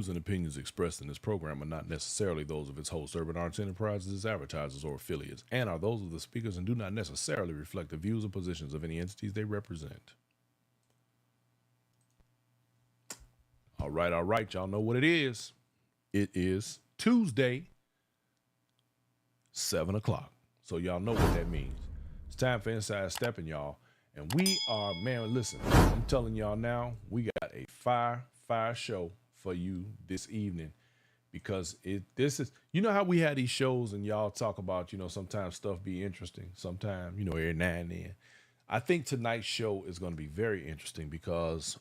views and opinions expressed in this program are not necessarily those of its host, Urban Arts Enterprises, its advertisers, or affiliates, and are those of the speakers and do not necessarily reflect the views or positions of any entities they represent. All right. Y'all know what it is. It is Tuesday, 7 o'clock. So y'all know what that means. It's time for Inside Steppin', y'all. And we are, man, listen, I'm telling y'all now, we got a fire show for you this evening because this is, you know how we had these shows and y'all talk about, sometimes stuff be interesting, sometimes, every now and then. I think tonight's show is going to be very interesting because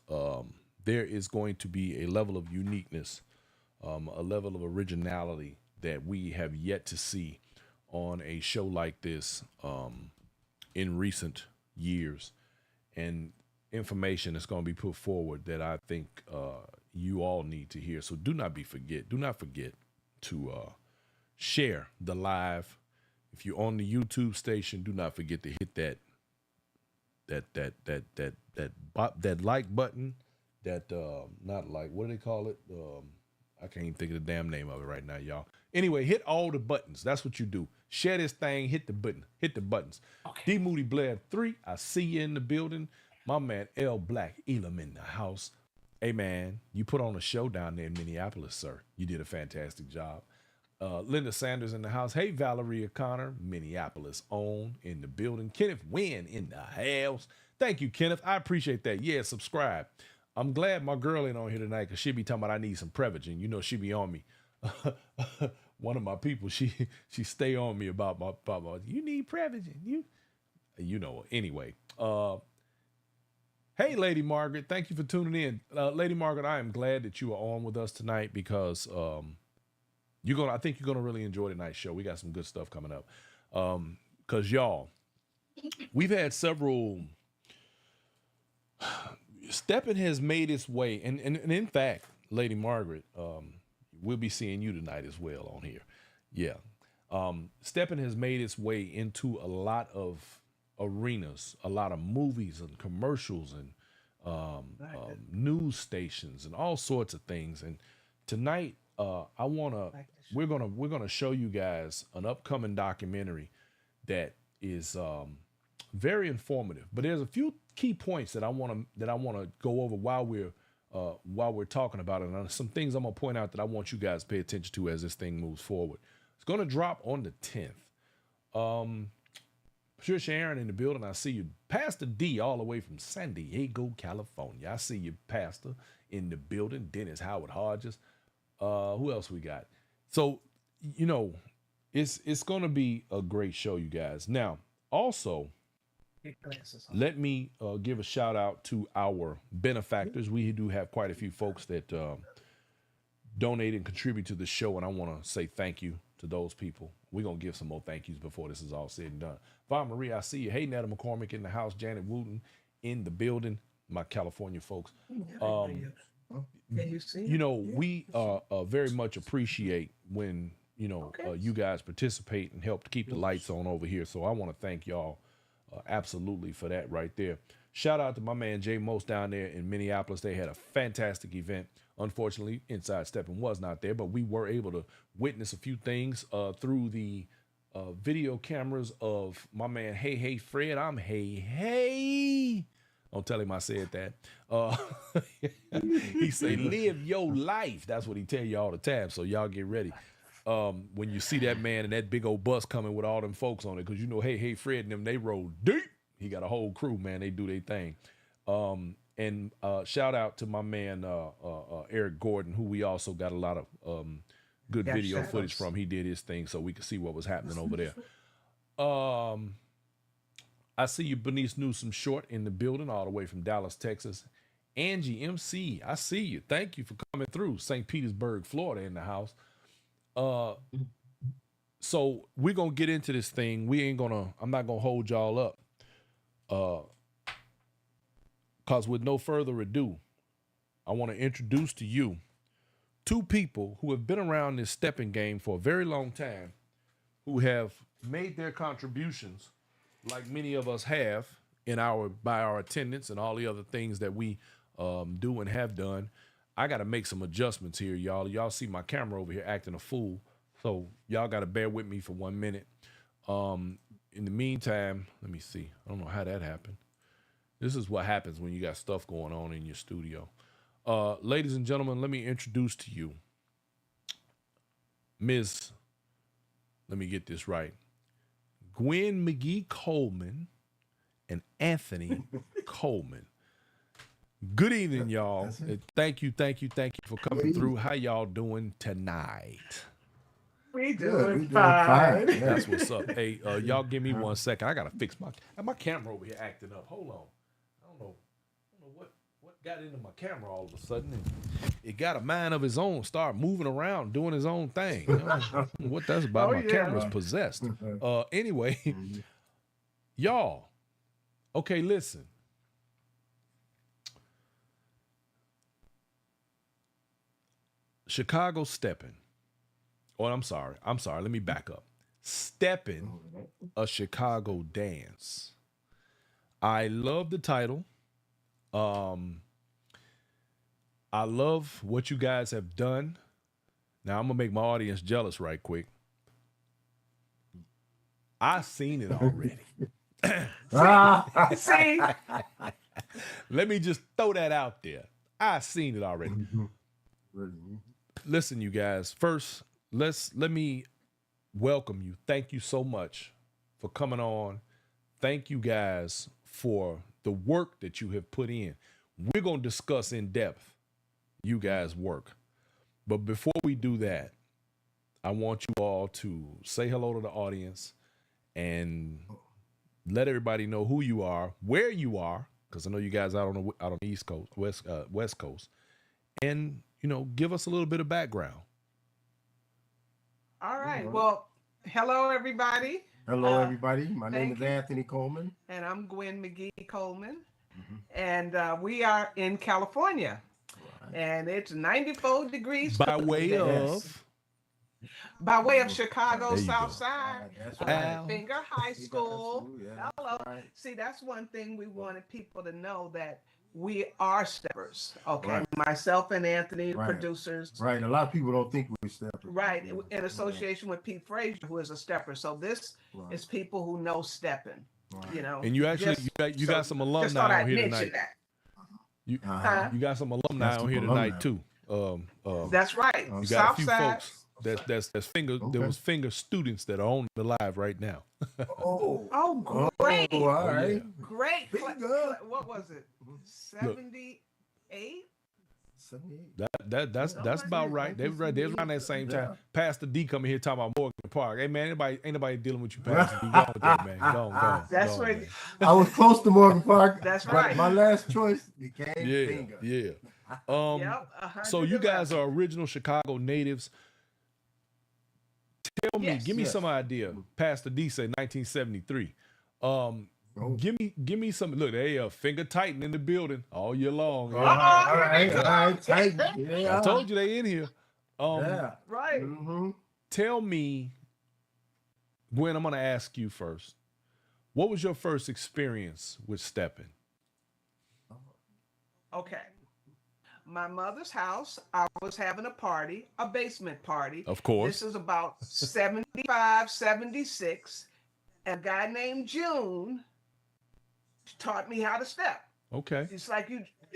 there is going to be a level of uniqueness, a level of originality that we have yet to see on a show like this in recent years, and information is going to be put forward that I think you all need to hear. So do not forget to share the live. If you're on the YouTube station, do not forget to hit that like button. That not like, what do they call it? I can't even think of the damn name of it right now, y'all. Anyway, hit all the buttons. That's what you do. Share this thing, hit the buttons. Okay. D Moody Blair 3, I see you in the building. My man L Black Elam in the house. Hey man, you put on a show down there in Minneapolis, sir. You did a fantastic job. Linda Sanders in the house. Hey, Valeria Connor, Minneapolis own in the building. Kenneth Wynn in the house. Thank you, Kenneth. I appreciate that. Yeah, subscribe. I'm glad my girl ain't on here tonight because she be talking about I need some Prevagen. She be on me. One of my people, she stay on me about my you need Prevagen. Anyway. Hey, Lady Margaret, thank you for tuning in. Lady Margaret, I am glad that you are on with us tonight because I think you're gonna really enjoy tonight's show. We got some good stuff coming up. Cause y'all, we've had several. Steppin has made its way, and in fact, Lady Margaret, we'll be seeing you tonight as well on here. Yeah. Steppin has made its way into a lot of arenas, a lot of movies and commercials and news stations and all sorts of things. And tonight, we're gonna show you guys an upcoming documentary that is very informative. But there's a few key points that I want to go over while we're talking about it. And some things I'm gonna point out that I want you guys to pay attention to as this thing moves forward. It's gonna drop on the 10th. Patricia Aaron in the building. I see you, Pastor D, all the way from San Diego, California. I see you, Pastor, in the building. Dennis Howard Hodges. Who else we got? So, it's gonna be a great show, you guys. Now, also, let me give a shout out to our benefactors. We do have quite a few folks that donate and contribute to the show, and I want to say thank you to those people. We're going to give some more thank yous before this is all said and done. Vaughn Marie, I see you. Hey, Netta McCormick in the house. Janet Wooten in the building. My California folks. Can you see? We very much appreciate when, you guys participate and help to keep the lights on over here. So I want to thank y'all absolutely for that right there. Shout out to my man Jay Most down there in Minneapolis. They had a fantastic event. Unfortunately, Inside Steppin was not there, but we were able to witness a few things through the video cameras of my man Hey Fred. I'm Hey. Don't tell him I said that. He say, live your life. That's what he tell you all the time. So y'all get ready. When you see that man and that big old bus coming with all them folks on it, because Hey Fred and them, they roll deep. He got a whole crew, man. They do their thing. And shout out to my man Eric Gordon, who we also got a lot of good video footage from. He did his thing so we could see what was happening over there. I see you, Bernice Newsom Short, in the building, all the way from Dallas, Texas. Angie MC, I see you. Thank you for coming through. St. Petersburg, Florida, in the house. So we're gonna get into this thing. I'm not gonna hold y'all up. Cause with no further ado, I want to introduce to you two people who have been around this stepping game for a very long time, who have made their contributions, like many of us have, by our attendance and all the other things that we do and have done. I got to make some adjustments here, y'all. Y'all see my camera over here acting a fool. So y'all got to bear with me for 1 minute. In the meantime, let me see. I don't know how that happened. This is what happens when you got stuff going on in your studio. Ladies and gentlemen, let me introduce to you Ms. Let me get this right. Gwen McGee Coleman and Anthony Coleman. Good evening, y'all. Thank you for coming through. How y'all doing tonight? We doing fine. That's what's up. Hey, y'all give me 1 second. I gotta fix my camera over here acting up. Hold on. I don't know what got into my camera all of a sudden. And it got a mind of its own. Start moving around, doing his own thing. You know, what that's about? My camera's possessed. Anyway, y'all. Okay, listen. Chicago Steppin. Oh, I'm sorry. Let me back up. Steppin, a Chicago dance. I love the title. I love what you guys have done. Now I'm gonna make my audience jealous right quick. I've seen it already. See? Let me just throw that out there. I've seen it already. Listen, you guys. First, let me welcome you. Thank you so much for coming on. Thank you guys for the work that you have put in. We're going to discuss in depth you guys' work. But before we do that, I want you all to say hello to the audience and let everybody know who you are, where you are, because I know you guys out on the East Coast, West Coast, and give us a little bit of background. All right. Well, hello, everybody. Hello, everybody. My name is Anthony Coleman. And I'm Gwen McGee Coleman. And we are in California. Right. And it's 94 degrees. By way of Chicago South Side. Finger High School. Hello. Right. See, that's one thing we wanted people to know, that we are steppers, okay? Right. Myself and Anthony, producers. Right. A lot of people don't think we're steppers. Right. In association with Pete Frazier, who is a stepper. So this is people who know stepping. Right. And you actually you got some alumni on here tonight. You got some alumni on here tonight too. That's right. You got a few folks that's finger students that are on the live right now. Great. Oh, all right. Yeah. Great. What was it? 78? 78. That's about right. They was around that same time. Pastor D coming here talking about Morgan Park. Hey man, ain't nobody dealing with you, Pastor D. Go on with that, man. Go on. That's right. I was close to Morgan Park. That's right. My last choice became Finger. Yeah. So you guys are original Chicago natives. Tell me, give me some idea. Pastor D said 1973. Give me some. Look, they finger tighten in the building all year long. All right, tighten. Yeah. I told you they in here. Right. Tell me, Gwen, I'm gonna ask you first. What was your first experience with stepping? Okay. My mother's house, I was having a party, a basement party. Of course. This is about 75, 76. And a guy named June taught me how to step. Okay. It's like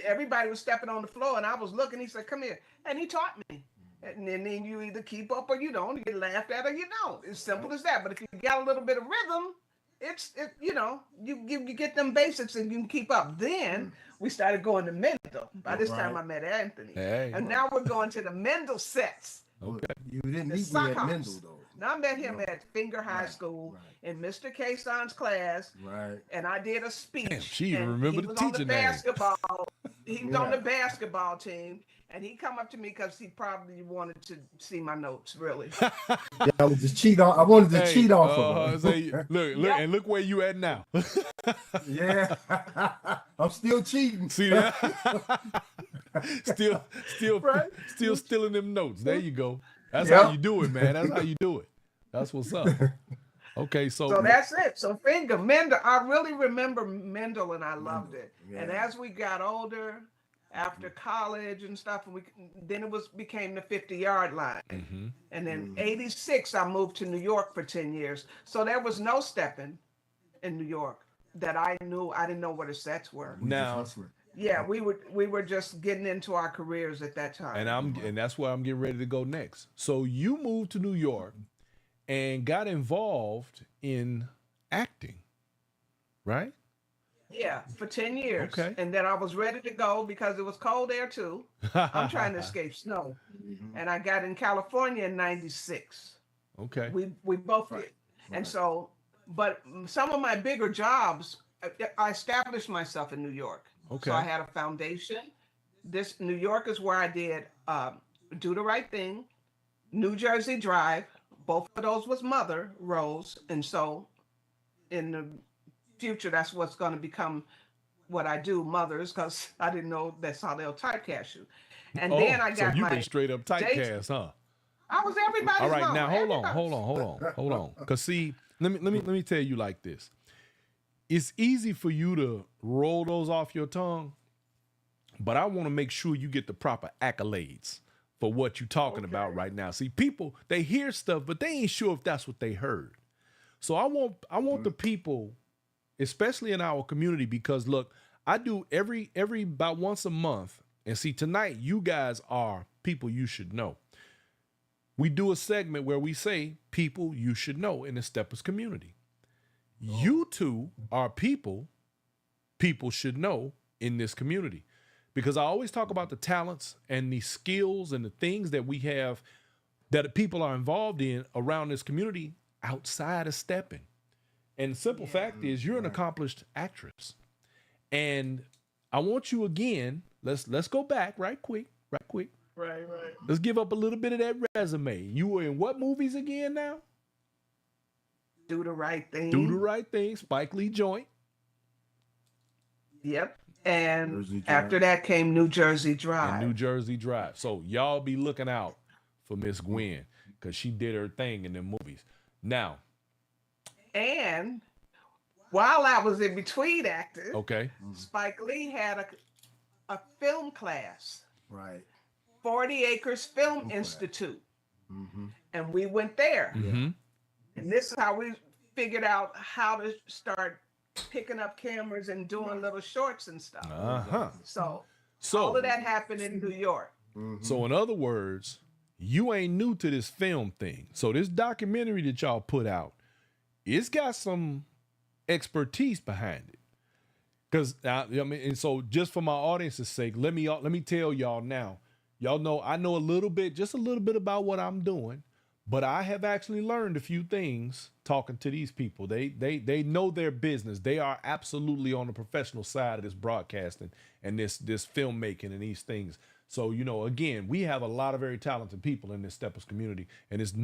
everybody was stepping on the floor and I was looking, he said, come here. And he taught me. And then you either keep up or you don't. You get laughed at or you don't. It's simple as that. But if you got a little bit of rhythm, you get them basics and you can keep up. Then we started going to Mendel. By this time I met Anthony. Hey. And now we're going to the Mendel sets. Okay. You didn't meet me at Mendel though. Now I met him at Finger High School in Mr. K-Son's class. Right. And I did a speech. Damn, she even remember the teacher name. He was on the basketball team. And he come up to me because he probably wanted to see my notes, really. I was just cheat off. I wanted to cheat off of him. Look where you at now. Yeah, I'm still cheating. See that? still stealing them notes. There you go. That's how you do it, man. That's how you do it. That's what's up. Okay, so that's it. So Mendel. I really remember Mendel, and I loved it. Yeah. And as we got older, after college and stuff. And then became the 50-yard line. Mm-hmm. And then 86, I moved to New York for 10 years. So there was no Steppin in New York that I knew. I didn't know what the sets were. Now, yeah, we were just getting into our careers at that time. And that's where I'm getting ready to go next. So you moved to New York and got involved in acting, right? Yeah, for 10 years. Okay. And then I was ready to go because it was cold there too. I'm trying to escape snow. And I got in California in 96. Okay. We both did. And so, but some of my bigger jobs, I established myself in New York. Okay. So I had a foundation. New York is where I did Do the Right Thing, New Jersey Drive. Both of those was mother roles. And so in the future, that's what's going to become what I do, mothers, because I didn't know that's how they'll typecast you. And then I got so you've been straight up typecast, huh? I was everybody's All right, mom. now hold on. Because see, let me tell you like this. It's easy for you to roll those off your tongue, but I want to make sure you get the proper accolades for what you're talking about right now. See, people, they hear stuff, but they ain't sure if that's what they heard. So I want the people, especially in our community, because look, I do every about once a month, and see, tonight you guys are people you should know. We do a segment where we say people you should know in the Steppers community. You two are people should know in this community, because I always talk about the talents and the skills and the things that we have that people are involved in around this community outside of Steppin. And the simple fact is you're an accomplished actress. And I want you again, let's go back right quick. Right. Let's give up a little bit of that resume. You were in what movies again now? Do the Right Thing. Do the Right Thing, Spike Lee joint. Yep. And after that came New Jersey Drive. And New Jersey Drive. So y'all be looking out for Miss Gwen, because she did her thing in them movies. Now. And while I was in between acting, Spike Lee had a film class. Right. 40 Acres Film Institute. And we went there. And this is how we figured out how to start picking up cameras and doing little shorts and stuff. So all of that happened in New York. So in other words, you ain't new to this film thing. So this documentary that y'all put out, it's got some expertise behind it. Because and so just for my audience's sake, let me tell y'all now. Y'all know I know just a little bit about what I'm doing, but I have actually learned a few things talking to these people. They know their business. They are absolutely on the professional side of this broadcasting and this filmmaking and these things. So, again, we have a lot of very talented people in this Steppers community, and it's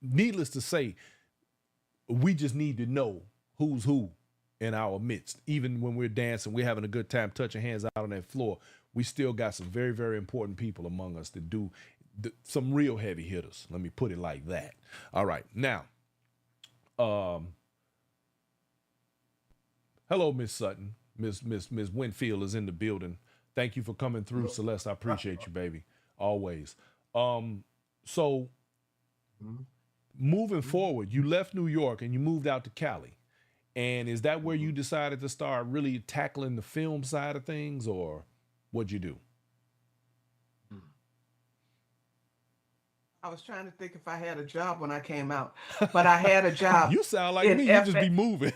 needless to say, we just need to know who's who in our midst. Even when we're dancing, we're having a good time, touching hands out on that floor. We still got some very, very important people among us that do some real heavy hitters. Let me put it like that. All right. Now, hello, Miss Sutton. Miss Winfield is in the building. Thank you for coming through, Celeste. I appreciate you, baby. Always. So moving forward, you left New York and you moved out to Cali. And is that where you decided to start really tackling the film side of things, or what'd you do? I was trying to think if I had a job when I came out, but I had a job. You sound like me. You just be moving.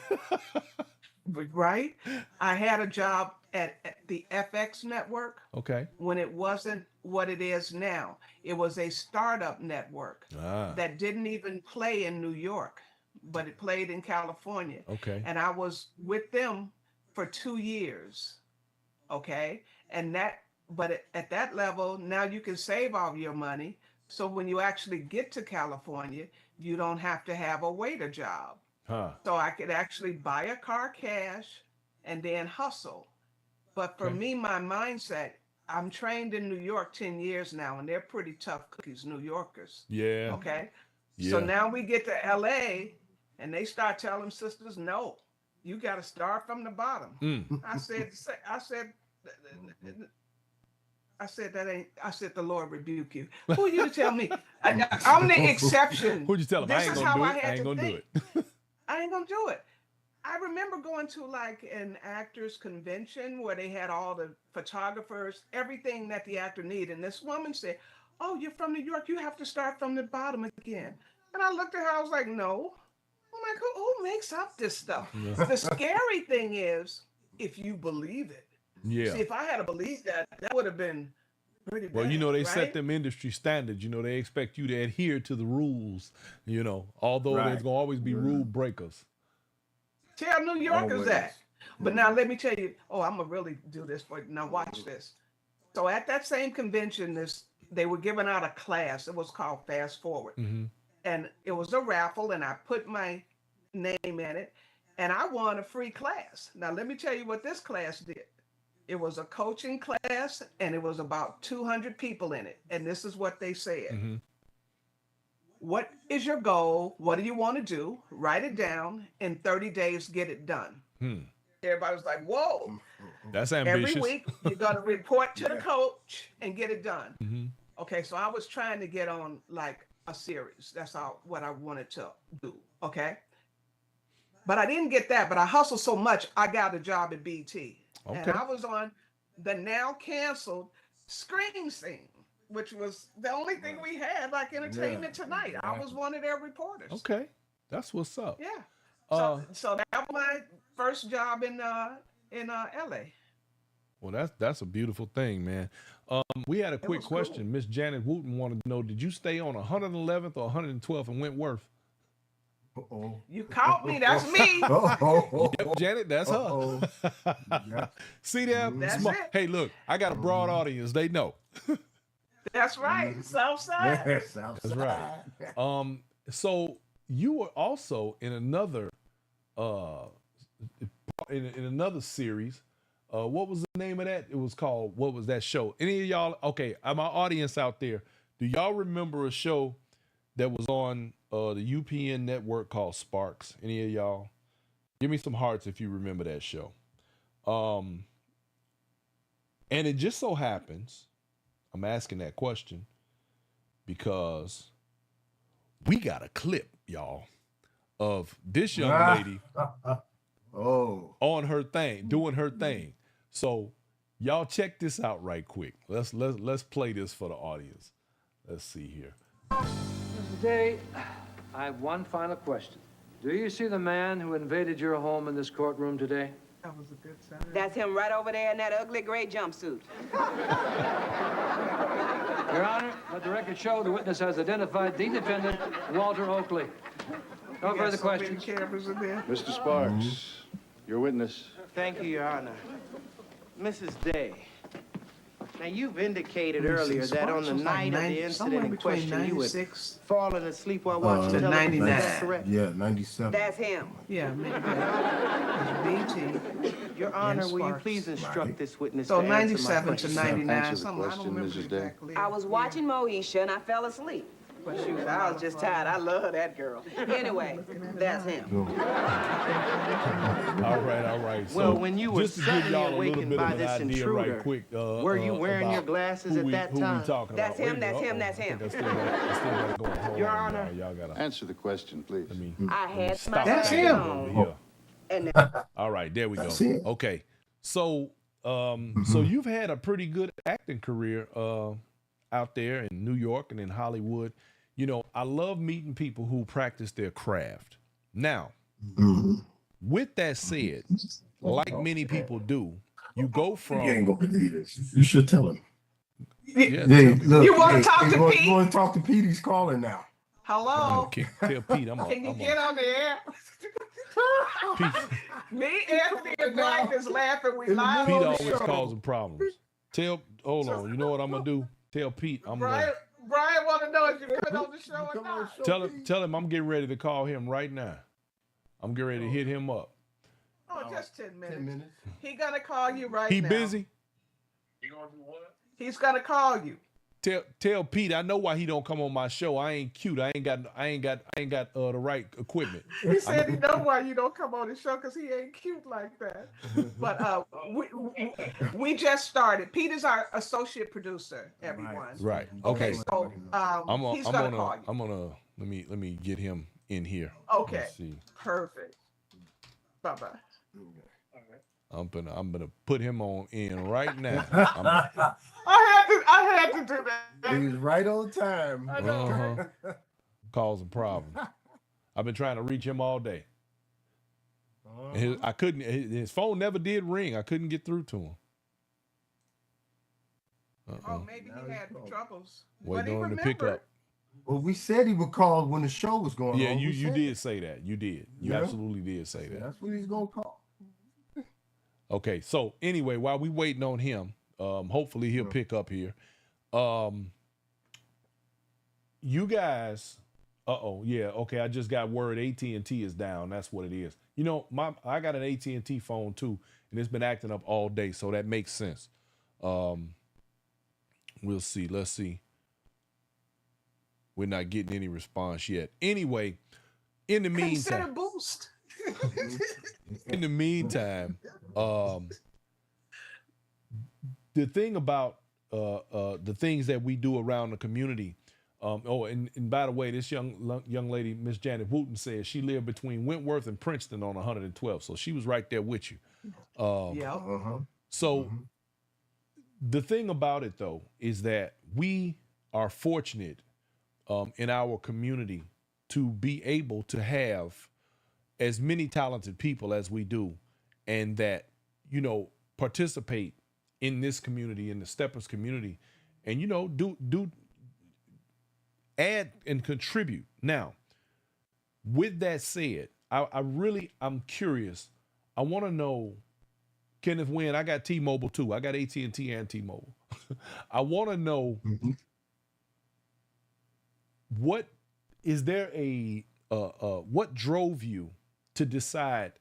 Right? I had a job at the FX network. Okay. When it wasn't what it is now. It was a startup network that didn't even play in New York, but it played in California. Okay. And I was with them for 2 years. Okay. But at that level, now you can save all your money. So when you actually get to California, you don't have to have a waiter job. So I could actually buy a car cash and then hustle. But for me, my mindset, I'm trained in New York 10 years now, and they're pretty tough cookies, New Yorkers. Yeah. Okay. Yeah. So now we get to LA and they start telling sisters, no, you got to start from the bottom. I said, I said that ain't. I said the Lord rebuke you. Who are you to tell me? I'm the exception. Who'd you tell him? This I ain't is gonna how do I it. I had ain't to gonna do think. it. I ain't gonna do it. I remember going to like an actors convention where they had all the photographers, everything that the actor needed. And this woman said, "Oh, you're from New York. You have to start from the bottom again." And I looked at her. I was like, "No." I'm like, who makes up this stuff? Yeah. The scary thing is if you believe it. Yeah. See, if I had believed that, that would have been pretty bad. Well, you know, they right? set them industry standards. You know, they expect you to adhere to the rules, you know, although there's going to always be rule breakers. Tell New Yorkers that. But now let me tell you, I'm going to really do this for you. Now watch this. So at that same convention, they were giving out a class. It was called Fast Forward. Mm-hmm. And it was a raffle, and I put my name in it, and I won a free class. Now let me tell you what this class did. It was a coaching class, and it was about 200 people in it. And this is what they said. Mm-hmm. What is your goal? What do you want to do? Write it down. In 30 days, get it done. Everybody was like, whoa. That's ambitious. Every week, you're going to report to the coach and get it done. Mm-hmm. Okay, so I was trying to get on like a series. That's all what I wanted to do. Okay. But I didn't get that. But I hustled so much, I got a job at BT. Okay. And I was on the now canceled Screen Scene, which was the only thing we had like Entertainment Tonight. I was one of their reporters. Okay. That's what's up. Yeah. So that was my first job in LA. Well, that's a beautiful thing, man. We had a quick question. Miss Janet Wooten wanted to know, did you stay on 111th or 112th in Wentworth? You caught me. That's me. Yep, Janet, that's her. See that? Hey, look, I got a broad audience. They know. That's right. Southside. That's right. So you were also in another in another series. What was the name of that? It was called, what was that show? Any of y'all, okay, my audience out there, do y'all remember a show that was on the UPN network called Sparks? Any of y'all? Give me some hearts if you remember that show. And it just so happens, I'm asking that question because we got a clip, y'all, of this young lady on her thing, doing her thing. So y'all check this out right quick. Let's play this for the audience. Let's see here. Today, I have one final question. Do you see the man who invaded your home in this courtroom today? That was a good sign. That's him right over there in that ugly gray jumpsuit. Your Honor, let the record show the witness has identified the defendant, Walter Oakley. No further questions. Mr. Sparks, your witness. Thank you, Your Honor. Mrs. Day, now you've indicated earlier that on the night of the incident in question, you had fallen asleep while watching television. Is that correct? Yeah, 97. That's him. Yeah, BT. Your Honor, will you please instruct this witness So to answer my 97 to question? 99, Answer the something I don't question, remember Mrs. Day. exactly. I was watching Moesha and I fell asleep. But she was I was just tired. I love that girl. Anyway, that's him. All right. So Well, when you were just to give suddenly y'all a little awakened bit by of an this idea intruder, right quick, were you wearing about your glasses at that who time? we talking That's about? him, that's him, that's I him. think I still got it going. Hold Your on, Honor. y'all gotta, Answer the question, please. I had stop my That's that him. over here. And All right, there we go. That's it. Okay, so so you've had a pretty good acting career out there in New York and in Hollywood. You know, I love meeting people who practice their craft. Now, with that said, like many people do, you go from. You ain't gonna believe this. You should tell him. Yeah, Hey, look, You wanna talk to you Pete? You want to talk to Pete? He's calling now. Hello? tell Pete Can you get on the air? Pete, Me, Anthony, and Mike is laughing. We live Pete on the always show. causing problems. Hold on. You know what I'm gonna do? Tell Pete Brian want to know if you're coming on the show or not. tell him I'm getting ready to call him right now. I'm getting ready to hit him up. Oh, just 10 minutes. 10 minutes. He gonna call you right He now. busy? He's gonna call you. Tell Pete I know why he don't come on my show. I ain't cute. I ain't got the right equipment. He said he know why you don't come on the show because he ain't cute like that. But we just started. Pete is our associate producer. Everyone. Right. Okay. So he's gonna call you. I'm gonna let me get him in here. Okay. Let's see. Perfect. Bye bye. I'm gonna put him on in right now. I had to do that. He was right on time. I know. Causing problems. I've been trying to reach him all day. I couldn't. His phone never did ring. I couldn't get through to him. Oh, maybe he had troubles. Waiting on him to pick up. Well, we said he would call when the show was going on. Yeah, you did say that. You did. You absolutely did say that. That's what he's gonna call. Okay, so anyway, while we waiting on him, hopefully he'll pick up here. You guys, okay. I just got word AT&T is down. That's what it is. You know, I got an AT&T phone too, and it's been acting up all day, so that makes sense. We'll see. Let's see. We're not getting any response yet. Anyway, in the meantime, consider boost. in the meantime, the thing about the things that we do around the community. And by the way, this young lady, Miss Janet Wooten, says she lived between Wentworth and Princeton on 112, so she was right there with you. So the thing about it though is that we are fortunate in our community to be able to have as many talented people as we do, and that, you know, participate in this community, in the Steppers community, and, you know, do add and contribute. Now, with that said, I'm curious. I want to know, Kenneth Wynn, I got T-Mobile too. I got AT&T and T-Mobile. I want to know, what is there what drove you to decide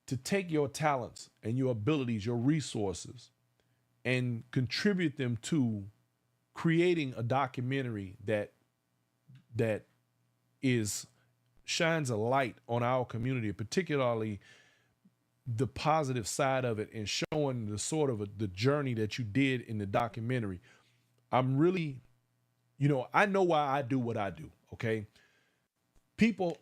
to take your talents and your abilities, your resources, and contribute them to creating a documentary that shines a light on our community, particularly the positive side of it, and showing the sort of the journey that you did in the documentary? I'm really, you know, I know why I do what I do. Okay. People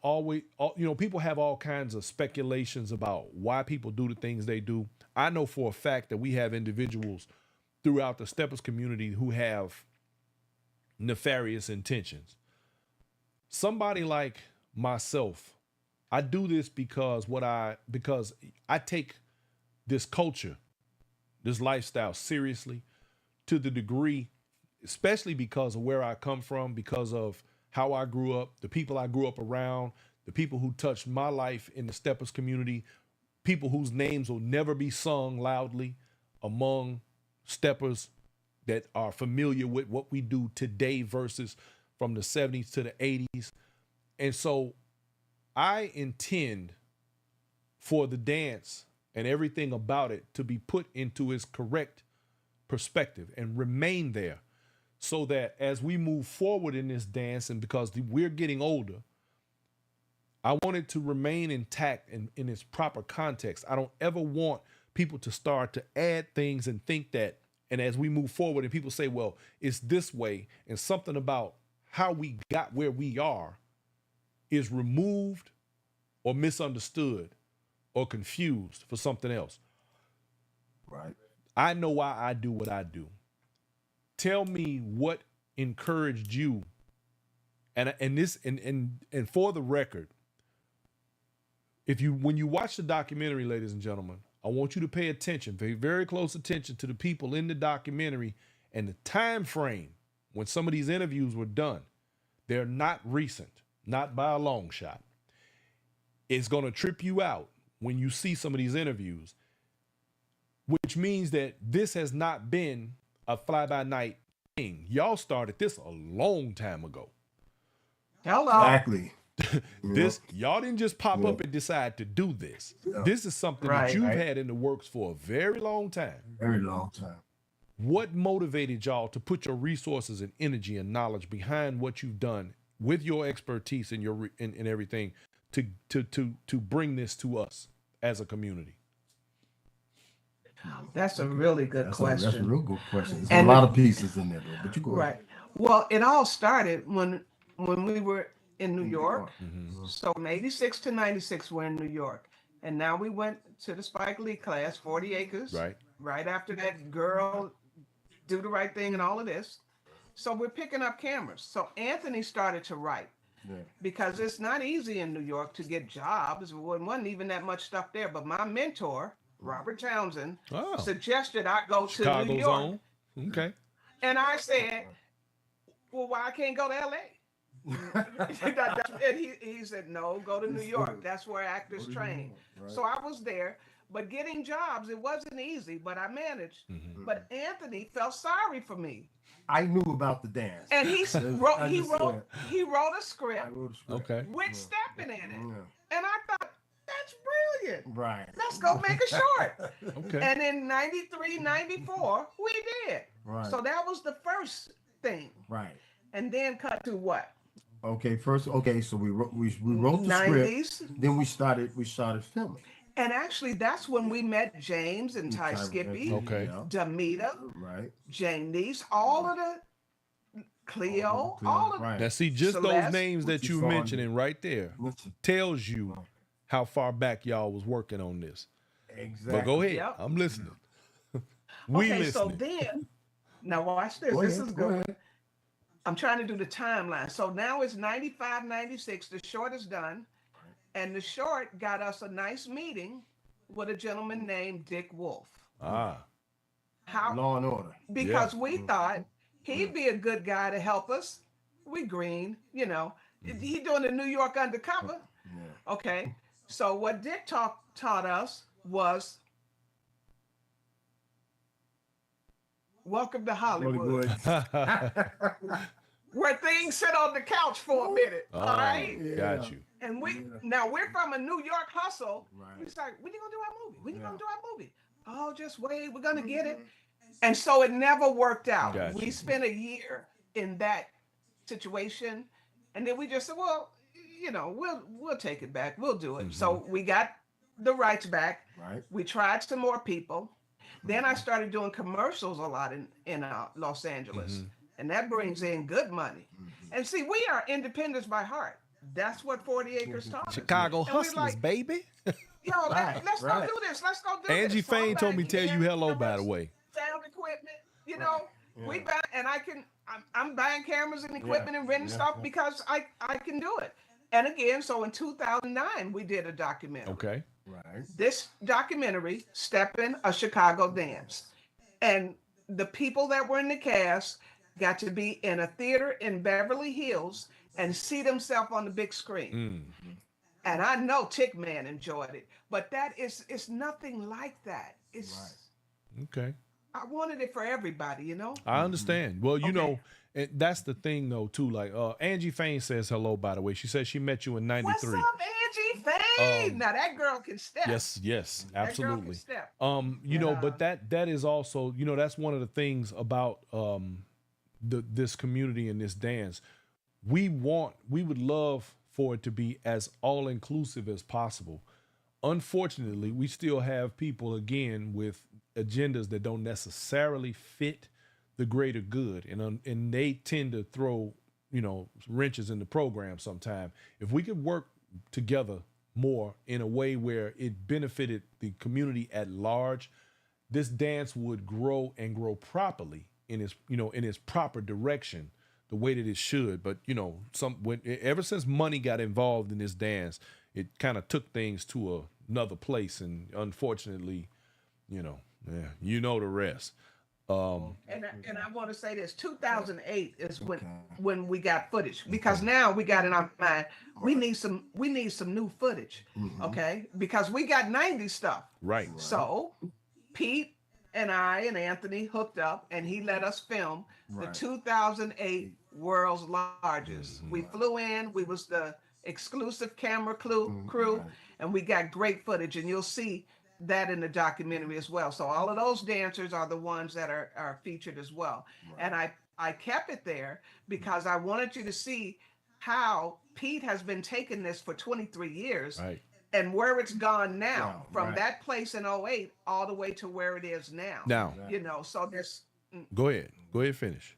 people have all kinds of speculations about why people do the things they do. I know for a fact that we have individuals throughout the Steppers community who have nefarious intentions. Somebody like myself, I do this because I take this culture, this lifestyle seriously to the degree, especially because of where I come from, because of how I grew up, the people I grew up around, the people who touched my life in the Steppers community, people whose names will never be sung loudly among Steppers that are familiar with what we do today versus from the 70s to the 80s. And so I intend for the dance and everything about it to be put into its correct perspective and remain there, so that as we move forward in this dance, and because we're getting older, I want it to remain intact in its proper context. I don't ever want people to start to add things and think that, and as we move forward and people say, well, it's this way, and something about how we got where we are is removed or misunderstood or confused for something else. Right. I know why I do what I do. Tell me what encouraged you, and for the record, when you watch the documentary, ladies and gentlemen, I want you to pay attention, pay very close attention to the people in the documentary and the time frame when some of these interviews were done. They're not recent, not by a long shot. It's going to trip you out when you see some of these interviews, which means that this has not been a fly-by-night thing. Y'all started this a long time ago. Hello. Exactly. Y'all didn't just pop up and decide to do this. This is something that you've had in the works for a very long time. Very long time. What motivated y'all to put your resources and energy and knowledge behind what you've done with your expertise and your and everything to bring this to us as a community? That's a really good question. That's a real good question. There's And a lot of pieces in there, though, but you go right. ahead. Well, it all started when we were in New York. So from 86 to 96, we're in New York. And now we went to the Spike Lee class, 40 Acres. Right. Right after that, Girl, Do the Right Thing and all of this. So we're picking up cameras. So Anthony started to write. Yeah. Because it's not easy in New York to get jobs. There wasn't even that much stuff there. But my mentor, Robert Townsend, suggested I go to Chicago's New York. Own. Okay. And I said, well, why I can't go to LA? And he said, no, go to New York. That's where actors train. Right. So I was there. But getting jobs, it wasn't easy, but I managed. But Anthony felt sorry for me. I knew about the dance. And he wrote a script. Okay. With Steppin in it. And I thought, that's brilliant. Right. Let's go make a short. Okay. And in 93, 94, we did. Right. So that was the first thing. Right. And then cut to what? Okay, so we wrote the 90s. Script. Then we started filming. And actually, that's when we met James and T Skippy, Damita, right, Janice, all of the Cleo, all of Now, see, just Celeste, those names that you mentioning right there tells you how far back y'all was working on this. Exactly. But go ahead. Yep. I'm listening. Listening. So then, now watch this. This is good. I'm trying to do the timeline. So now it's 95, 96. The short is done. And the short got us a nice meeting with a gentleman named Dick Wolf. How? Law and Order. Because we thought he'd be a good guy to help us. We green, He doing the New York undercover. Yeah. Okay. So what Dick taught us was welcome to Hollywood. Where things sit on the couch for a minute. All right. Got you. And we're from a New York hustle. Right. We start, when you gonna do our movie? When you gonna do our movie? Oh, just wait, we're gonna get it. And so it never worked out. Gotcha. We spent a year in that situation, and then we just said, well, we'll take it back. We'll do it. So we got the rights back. Right. We tried some more people. Then I started doing commercials a lot in Los Angeles. And that brings in good money. And see, we are independents by heart. That's what 40 Acres taught us. Chicago hustlers, baby. Let's go do this. Let's go do Angie this. Fain told me tell you hello, by the way. Sound equipment, we buy, and I'm buying cameras and equipment and renting stuff because I can do it. And again, so in 2009, we did a documentary. Okay. Right. This documentary, Steppin, a Chicago Dance. And the people that were in the cast got to be in a theater in Beverly Hills and see themselves on the big screen. And I know Tick Man enjoyed it, but it's nothing like that. It's okay. I wanted it for everybody, I understand. Well, that's the thing though too. Like Angie Fain says hello, by the way. She says she met you in 93. What's up, Angie Fain? Now that girl can step. Yes, absolutely. That girl can step. But that is also, that's one of the things about this community and this dance. We would love for it to be as all inclusive as possible. Unfortunately, we still have people again with agendas that don't necessarily fit the greater good, and they tend to throw wrenches in the program sometime. If we could work together more in a way where it benefited the community at large, this dance would grow and grow properly in its proper direction, the way that it should. But ever since money got involved in this dance, it kind of took things to another place, and unfortunately, the rest. And I want to say this: 2008 is when we got footage, because now we got in our mind we need some new footage, okay? Because we got 90s stuff, right? So Pete and I and Anthony hooked up, and he let us film the 2008 World's Largest. We flew in. We was the exclusive camera crew, and we got great footage. And you'll see that in the documentary as well. So all of those dancers are the ones that are featured as well. Right. And I kept it there because I wanted you to see how Pete has been taking this for 23 years. Right. And where it's gone now, from that place in 08 all the way to where it is now. Now, you know, so there's. Go ahead, finish.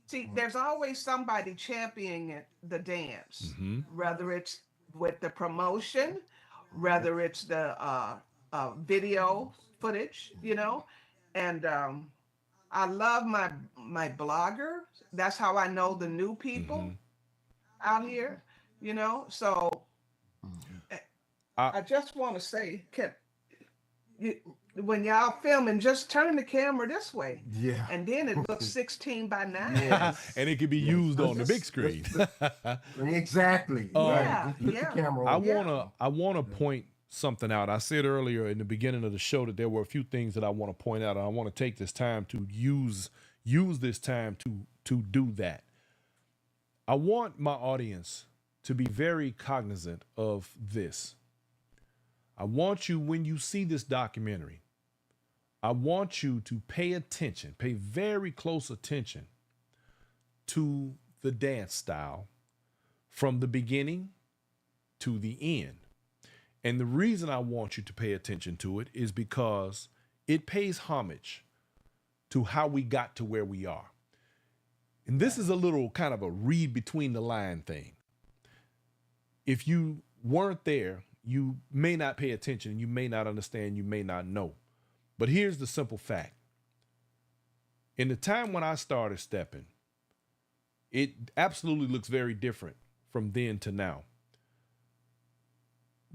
See, there's always somebody championing the dance, whether it's with the promotion, whether it's the video footage, you know, and I love my blogger. That's how I know the new people out here, you know. So I just want to say, when y'all filming, just turn the camera this way. Yeah. And then it looks 16 by 9. Yes. And it can be used on the big screen. Exactly. Right. Yeah. The camera I wanna point something out. I said earlier in the beginning of the show that there were a few things that I want to point out, and I want to take this time to use this time to do that. I want my audience to be very cognizant of this. I want you, when you see this documentary, I want you to pay attention, pay very close attention to the dance style from the beginning to the end. And the reason I want you to pay attention to it is because it pays homage to how we got to where we are. And this is a little kind of a read between the line thing. If you weren't there, you may not pay attention, you may not understand, you may not know. But here's the simple fact. In the time when I started Steppin, it absolutely looks very different from then to now.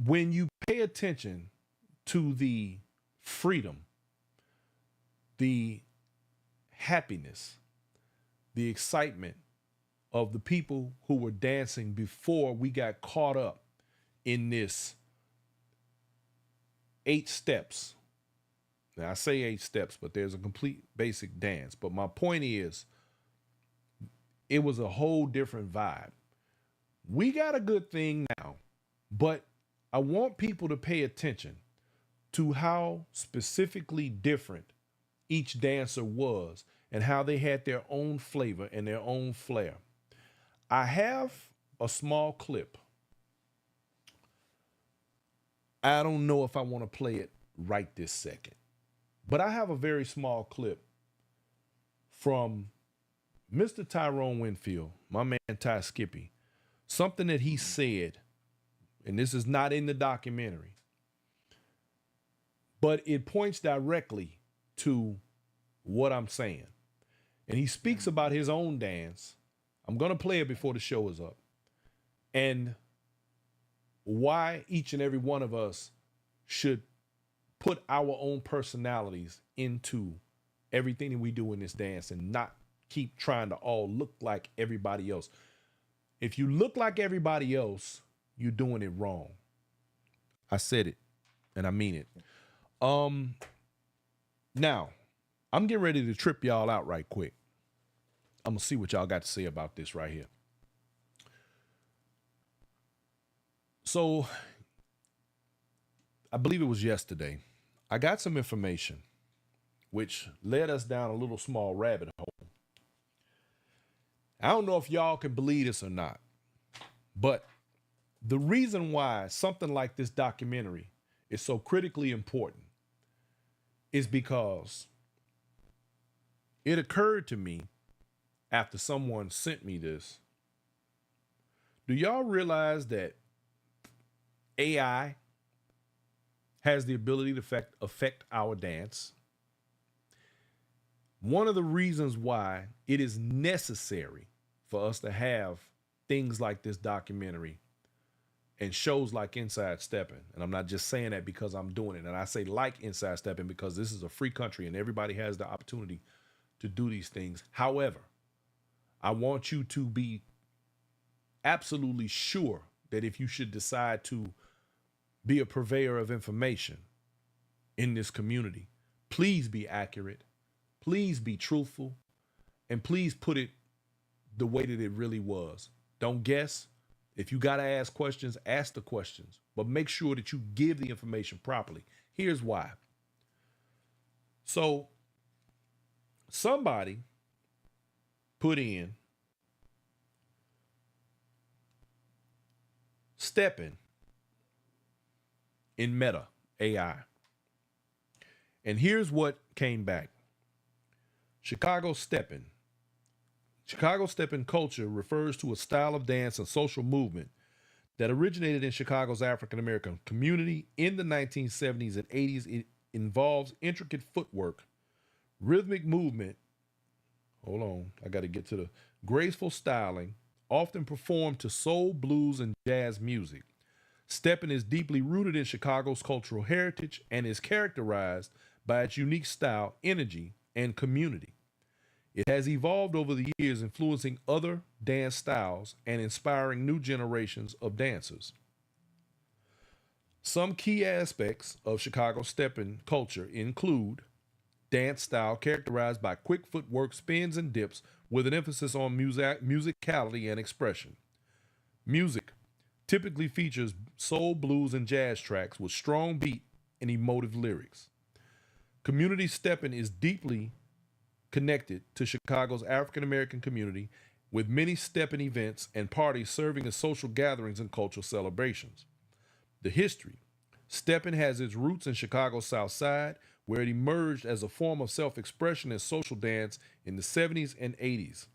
When you pay attention to the freedom, the happiness, the excitement of the people who were dancing before we got caught up in this 8 steps. Now I say 8 steps, but there's a complete basic dance. But my point is, it was a whole different vibe. We got a good thing now, but I want people to pay attention to how specifically different each dancer was and how they had their own flavor and their own flair. I have a small clip. I don't know if I want to play it right this second, but I have a very small clip from Mr. Tyrone Winfield, my man T Skippy, something that he said, and this is not in the documentary, but it points directly to what I'm saying. And he speaks about his own dance. I'm going to play it before the show is up. And why each and every one of us should put our own personalities into everything that we do in this dance and not keep trying to all look like everybody else. If you look like everybody else, you're doing it wrong. I said it, and I mean it. Now, I'm getting ready to trip y'all out right quick. I'm going to see what y'all got to say about this right here. So, I believe it was yesterday, I got some information which led us down a little small rabbit hole. I don't know if y'all can believe this or not, but the reason why something like this documentary is so critically important is because it occurred to me after someone sent me this. Do y'all realize that AI has the ability to affect our dance? One of the reasons why it is necessary for us to have things like this documentary and shows like Inside Steppin', and I'm not just saying that because I'm doing it, and I say like Inside Steppin' because this is a free country and everybody has the opportunity to do these things. However, I want you to be absolutely sure that if you should decide to be a purveyor of information in this community, please be accurate, please be truthful, and please put it the way that it really was. Don't guess. If you got to ask questions, ask the questions, but make sure that you give the information properly. Here's why. So somebody put in Steppin in Meta AI. And here's what came back. Chicago Steppin culture refers to a style of dance and social movement that originated in Chicago's African American community in the 1970s and 80s. It involves intricate footwork, rhythmic movement. Hold on, I got to get to the graceful styling, often performed to soul, blues, and jazz music. Steppin is deeply rooted in Chicago's cultural heritage and is characterized by its unique style, energy, and community. It has evolved over the years, influencing other dance styles and inspiring new generations of dancers. Some key aspects of Chicago Steppin culture include dance style characterized by quick footwork, spins, and dips with an emphasis on musicality and expression. Music typically features soul, blues, and jazz tracks with strong beat and emotive lyrics. Community Steppin is deeply connected to Chicago's African American community, with many Steppin events and parties serving as social gatherings and cultural celebrations. The history. Steppin has its roots in Chicago's South Side, where it emerged as a form of self-expression and social dance in the 70s and 80s.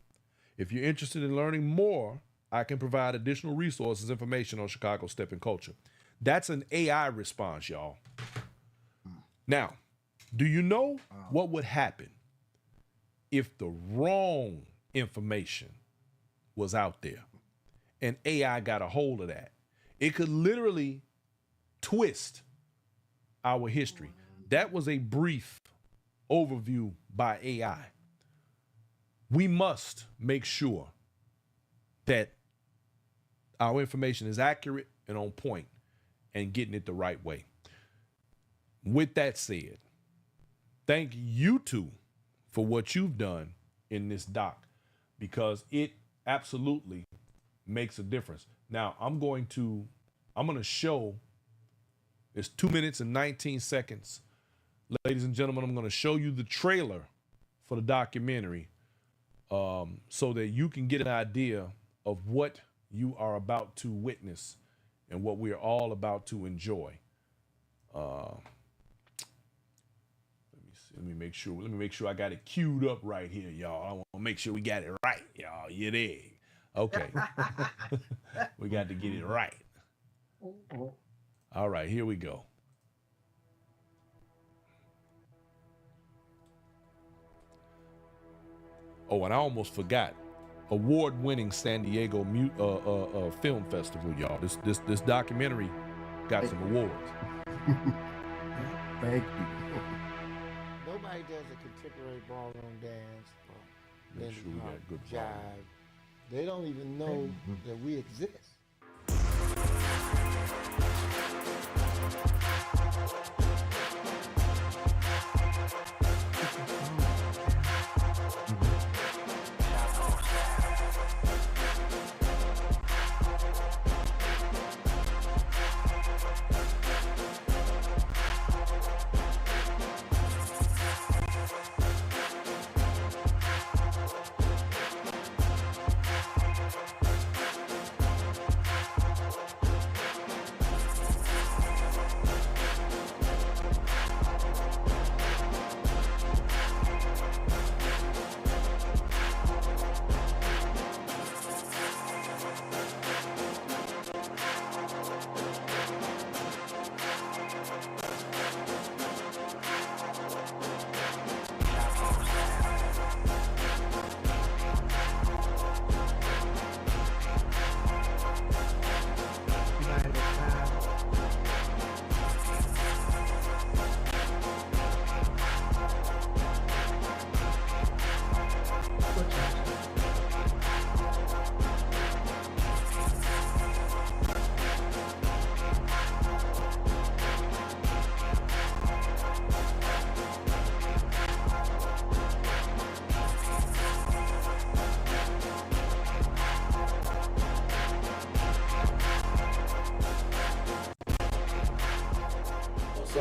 If you're interested in learning more, I can provide additional resources, information on Chicago Steppin culture. That's an AI response, y'all. Now, do you know what would happen if the wrong information was out there and AI got a hold of that? It could literally twist our history. That was a brief overview by AI. We must make sure that our information is accurate and on point and getting it the right way. With that said, thank you two for what you've done in this doc, because it absolutely makes a difference. Now, I'm going to show, it's 2 minutes and 19 seconds. Ladies and gentlemen, I'm going to show you the trailer for the documentary so that you can get an idea of what you are about to witness and what we are all about to enjoy. Let me make sure I got it queued up right here, y'all. I want to make sure we got it right, y'all. You dig? Okay. We got to get it right. All right, here we go. Oh, and I almost forgot. Award-winning San Diego Film Festival, y'all. This documentary got some awards. Thank you. Nobody does a contemporary ballroom dance or Make sure we got good jive. They don't even know that we exist.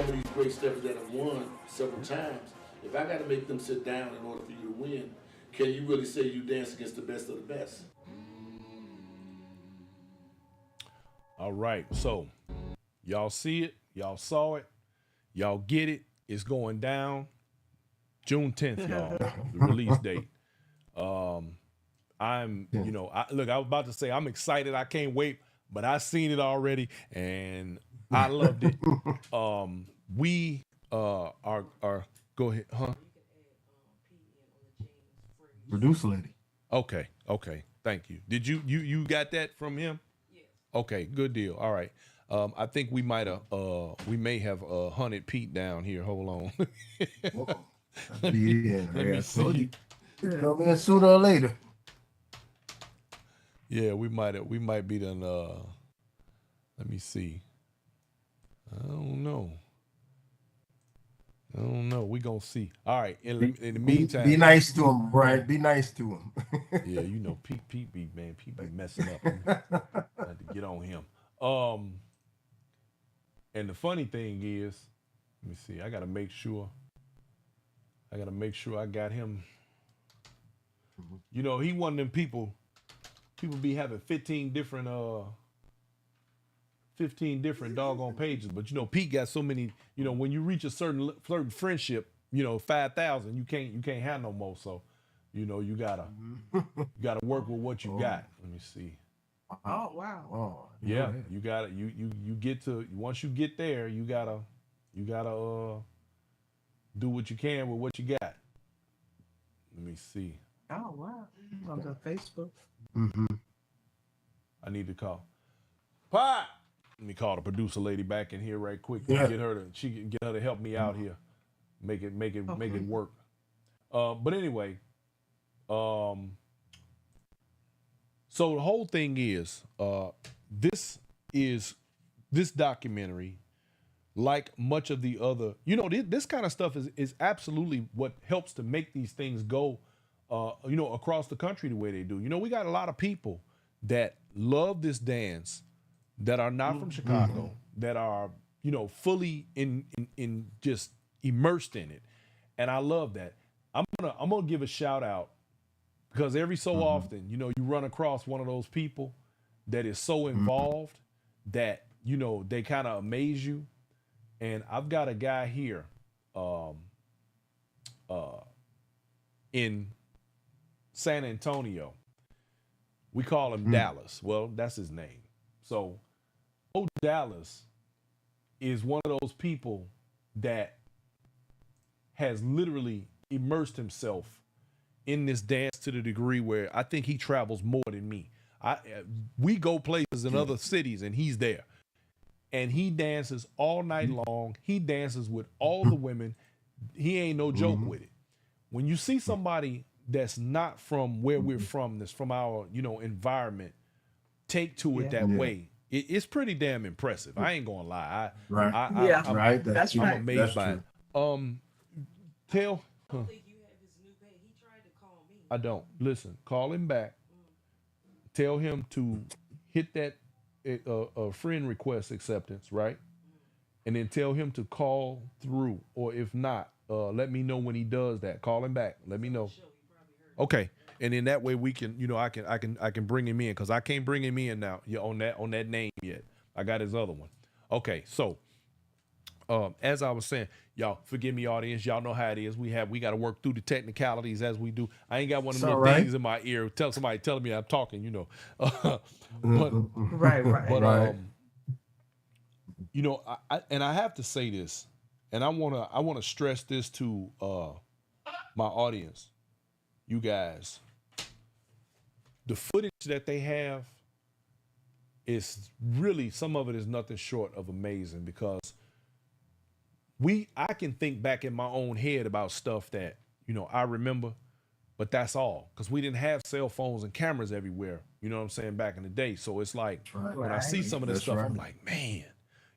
some of these great steppers that have won several times, if I got to make them sit down in order for you to win, can you really say you dance against the best of the best? All right, so y'all see it, y'all saw it, y'all get it. It's going down June 10th, y'all. The release date. I'm, you know, look, I was about to say I'm excited. I can't wait, but I seen it already and I loved it. We are go ahead, huh? Producer lady. Okay, thank you. Did you got that from him? Yes. Okay, good deal. All right. I think we may have hunted Pete down here. Hold on. Let me see. Come in sooner or later. Yeah, we might be done. Let me see. I don't know. We gonna see. All right. In the meantime, be nice to him, Brian. Be nice to him. Yeah, you know, Pete be messing up. I had to get on him. And the funny thing is, let me see. I gotta make sure I got him. You know, he one of them people. People be having 15 different doggone pages, but you know, Pete got so many. You know, when you reach a certain friendship, you know, 5,000, you can't have no more. So, you know, you gotta work with what you got. Let me see. Oh wow. Oh, yeah, you gotta you get to, once you get there, you gotta do what you can with what you got. Let me see. Oh wow. On the Facebook. Mm-hmm. I need to call. Pot. Let me call the producer lady back in here right quick. Yeah. Get her to help me out here. Make it work. But anyway, so the whole thing is, this documentary, like much of the other, you know, this kind of stuff is absolutely what helps to make these things go, you know, across the country the way they do. You know, we got a lot of people that love this dance that are not from Chicago, that are, you know, fully in just immersed in it. And I love that. I'm gonna give a shout out, because every so often, you know, you run across one of those people that is so involved that, you know, they kind of amaze you. And I've got a guy here in San Antonio. We call him Dallas. Well, that's his name. So old Dallas is one of those people that has literally immersed himself in this dance to the degree where I think he travels more than me. We go places in other cities and he's there. And he dances all night long. He dances with all the women. He ain't no joke with it. When you see somebody that's not from where we're from, that's from our, you know, environment, take to it that way, it's pretty damn impressive. I ain't gonna lie. I'm amazed by it. Tell. Huh. I don't. Listen, call him back. Tell him to hit that friend request acceptance, right? And then tell him to call through, or if not, let me know when he does that. Call him back. Let me know. Okay, and then that way we can, you know, I can bring him in, because I can't bring him in now. On that name yet. I got his other one. Okay, so as I was saying, y'all forgive me, audience. Y'all know how it is. We got to work through the technicalities as we do. I ain't got one of those things in my ear. Somebody telling me I'm talking, you know. But you know, I have to say this, and I wanna stress this to my audience. You guys, the footage that they have is really, some of it is nothing short of amazing, because I can think back in my own head about stuff that, you know, I remember, but that's all, because we didn't have cell phones and cameras everywhere, you know what I'm saying, back in the day. So it's like, when I see some of this stuff, I'm like, man,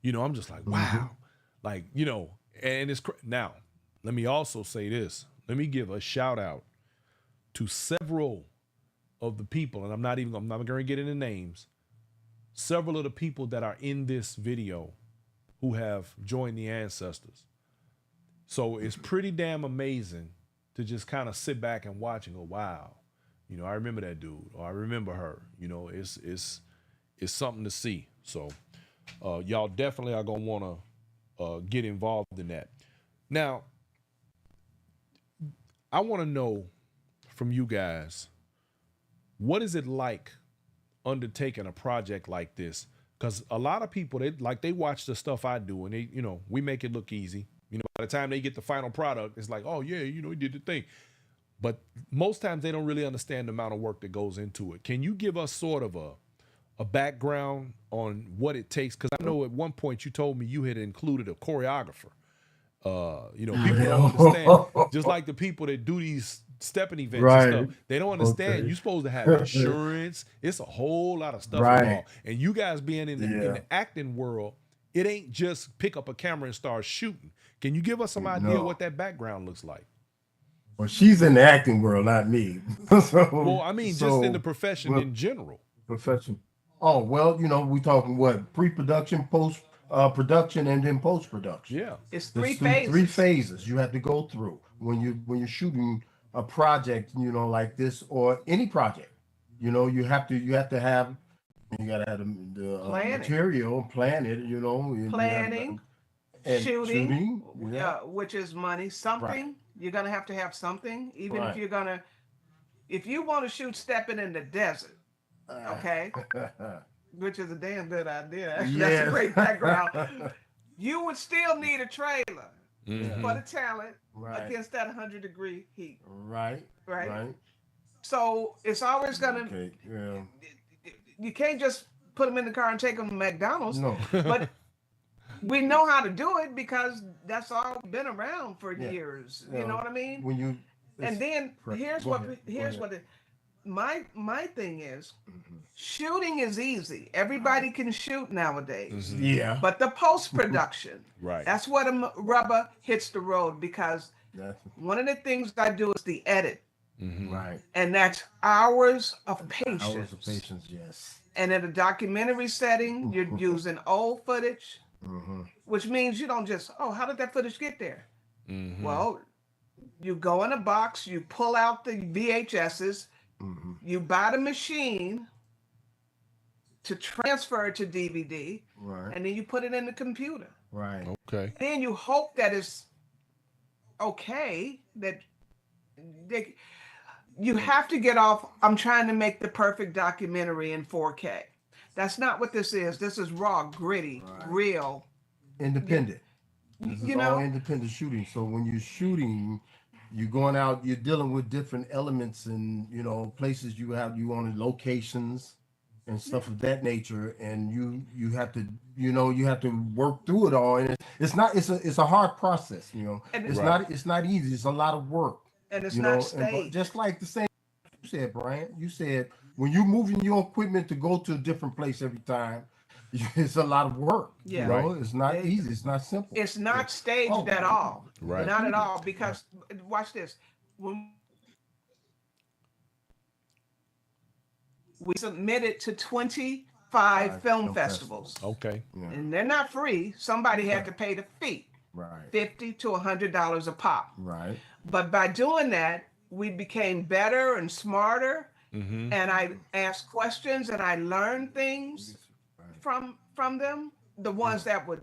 you know, I'm just like, wow. Like, you know, and it's now, let me also say this. Let me give a shout out to several of the people, and I'm not going to get into names, several of the people that are in this video who have joined the ancestors. So it's pretty damn amazing to just kind of sit back and watch and go, wow, you know, I remember that dude, or I remember her. You know, it's something to see. So y'all definitely are gonna want to get involved in that. Now, I want to know from you guys, what is it like undertaking a project like this? Because a lot of people, they watch the stuff I do, and we make it look easy. You know, by the time they get the final product, it's like, oh yeah, he did the thing. But most times they don't really understand the amount of work that goes into it. Can you give us sort of a background on what it takes? Because I know at one point you told me you had included a choreographer. People don't understand. Just like the people that do these Steppin events and stuff, they don't understand. Okay. You're supposed to have insurance. It's a whole lot of stuff involved. And you guys being in the acting world, it ain't just pick up a camera and start shooting. Can you give us some idea what that background looks like? Well, she's in the acting world, not me. Just in the profession in general. Profession. Oh, well, we talking what? Pre-production, post-production, and then post-production. Yeah. It's three phases. Three phases you have to go through when you're shooting a project, like this or any project. You gotta have the material, plan it, planning, shooting, which is money. Something you're gonna have to have something, even if you want to shoot Steppin in the desert, okay, which is a damn good idea. Actually, that's a great background. You would still need a trailer for the talent against that 100-degree heat. Right. So it's always gonna. Okay. Yeah. You can't just put them in the car and take them to McDonald's. No. But we know how to do it because that's all been around for years. You know what I mean? Here's what my thing is. Shooting is easy. Everybody can shoot nowadays. Yeah. But the post-production, that's where the rubber hits the road, because one of the things I do is the edit. Right. And that's hours of patience. Hours of patience, yes. And in a documentary setting, you're using old footage, which means you don't just, how did that footage get there? Well, you go in a box, you pull out the VHSs, you buy the machine to transfer it to DVD, and then you put it in the computer. Right. Okay. Then you hope that it's okay, that you have to get off, I'm trying to make the perfect documentary in 4K. That's not what this is. This is raw, gritty, real. Independent. This is all independent shooting. So when you're shooting, you're going out, you're dealing with different elements and, places you on locations and stuff of that nature. And you have to, work through it all. And it's a hard process, It's not easy. It's a lot of work. And it's not staged. Just like the same you said, Brian. You said when you're moving your equipment to go to a different place every time, it's a lot of work. Yeah. It's not easy. It's not simple. It's not staged at all. Right. Not at all. Because watch this. When we submitted to 25 film festivals. Okay. Yeah. And they're not free. Somebody had to pay the fee. Right. $50 to $100 a pop. Right. But by doing that, we became better and smarter. And I asked questions and I learned things from them. The ones that would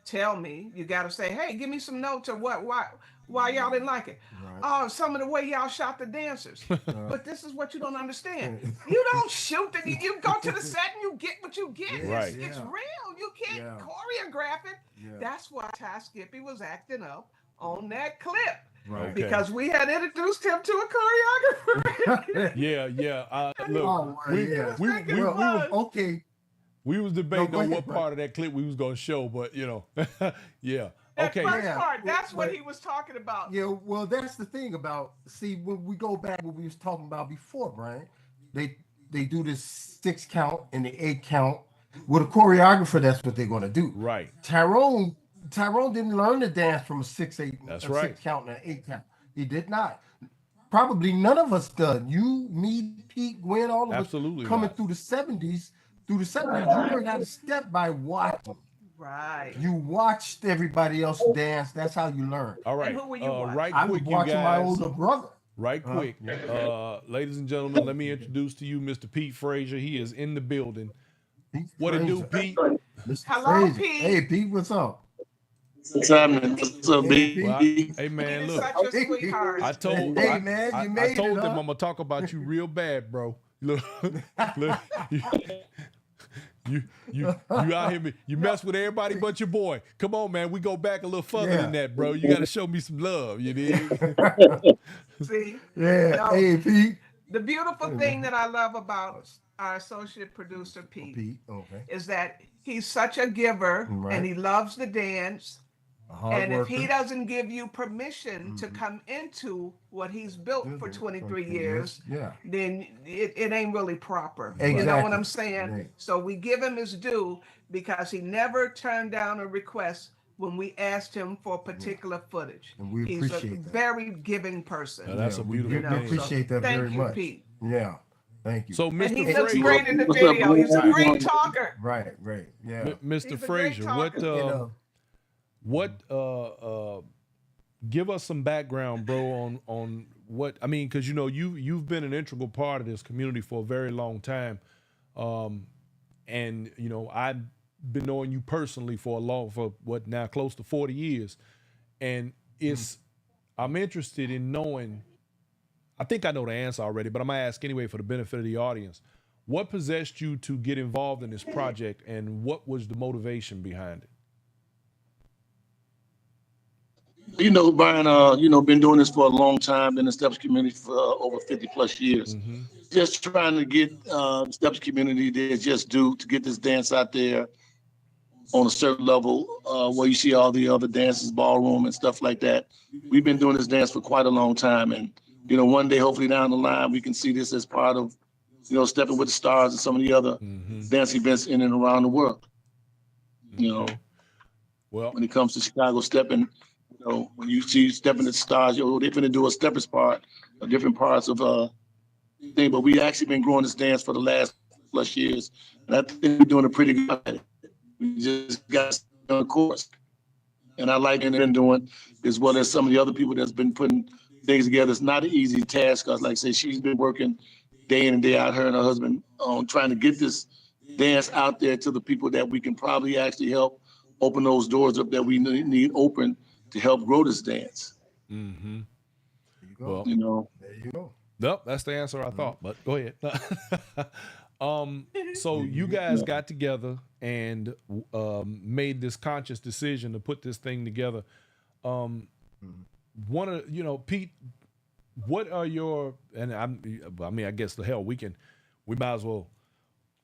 tell me, you got to say, hey, give me some notes or why y'all didn't like it. Right. Oh, some of the way y'all shot the dancers. But this is what you don't understand. You don't shoot it. You go to the set and you get what you get. It's real. You can't choreograph it. Yeah. That's why T Skippy was acting up on that clip. Right. Because we had introduced him to a choreographer. Okay. We was debating on what part of that clip we was gonna show, but yeah. That first part, that's what he was talking about. Yeah, well, that's the thing about, when we go back what we was talking about before, Brian, they do this 6 count and the 8 count. With a choreographer, that's what they're gonna do. Right. Tyrone didn't learn to dance from a 6/8. That's a right. 6 count and an 8 count. He did not. Probably none of us done. You, me, Pete, Gwen, all of Absolutely us coming not. through the 70s. You learned how to step by watching. Right. You watched everybody else dance. That's how you learn. All right. And who were you watching? Right I was quick, you watching my guys. older brother. Right quick. Ladies and gentlemen, let me introduce to you Mr. Pete Frazier. He is in the building. What it do, Pete? Hello, Frazier. Pete. Hey, Pete, what's up? What's happening? What's up, Hey, Well, B? hey man, Pete is look. such a sweetheart. I told Hey, man, you I made told it, them huh? I'm gonna talk about you real bad, bro. Look, look, you out here, you mess with everybody but your boy. Come on, man, we go back a little further than that, bro. You got to show me some love, you dig? See? Yeah. No, Hey, Pete. the beautiful thing that I love about our associate producer, Pete, Okay. is that he's such a giver Right. and he loves to dance. A hard And worker. if he doesn't give you permission to come into what he's built for 23 years, Yeah. then it ain't really proper. Exactly. You know what I'm saying? Right. So we give him his due because he never turned down a request when we asked him for particular footage. And we He's a appreciate that. very giving person. Now, that's a beautiful we thing. appreciate that Thank very you, much. Pete. Yeah. Thank you. So, And he Mr. looks Frazier, great in the What's up, video. He's a Gwen? great talker. Right. Yeah. Mr. He's a great Frazier, talker. give us some background, bro, on what I mean, because you've been an integral part of this community for a very long time, and I've been knowing you personally for now close to 40 years, and I'm interested in knowing. I think I know the answer already, but I'm gonna ask anyway for the benefit of the audience. What possessed you to get involved in this project, and what was the motivation behind it? Brian, been doing this for a long time in the Steps community for over 50 plus years. Mm-hmm. Just trying to get the Steps community to get this dance out there on a certain level where you see all the other dances, ballroom and stuff like that. We've been doing this dance for quite a long time. And, one day, hopefully down the line, we can see this as part of, Stepping with the Stars and some of the other dance events in and around the world. Well, when it comes to Chicago Steppin', when you see Steppin' with the Stars, they're going to do a Steppers part, different parts of thing. But we actually been growing this dance for the last plus years. And I think we're doing a pretty good job at it. We just got on the course. And I like what they're doing, as well as some of the other people that's been putting things together. It's not an easy task, because like I said, she's been working day in and day out, her and her husband, on trying to get this dance out there to the people that we can probably actually help open those doors up that we need open to help grow this dance. Mm-hmm. There you go. Well, there you go. Nope, that's the answer I thought, but go ahead. So you guys got together and made this conscious decision to put this thing together. Pete, what are your, and I guess the hell we might as well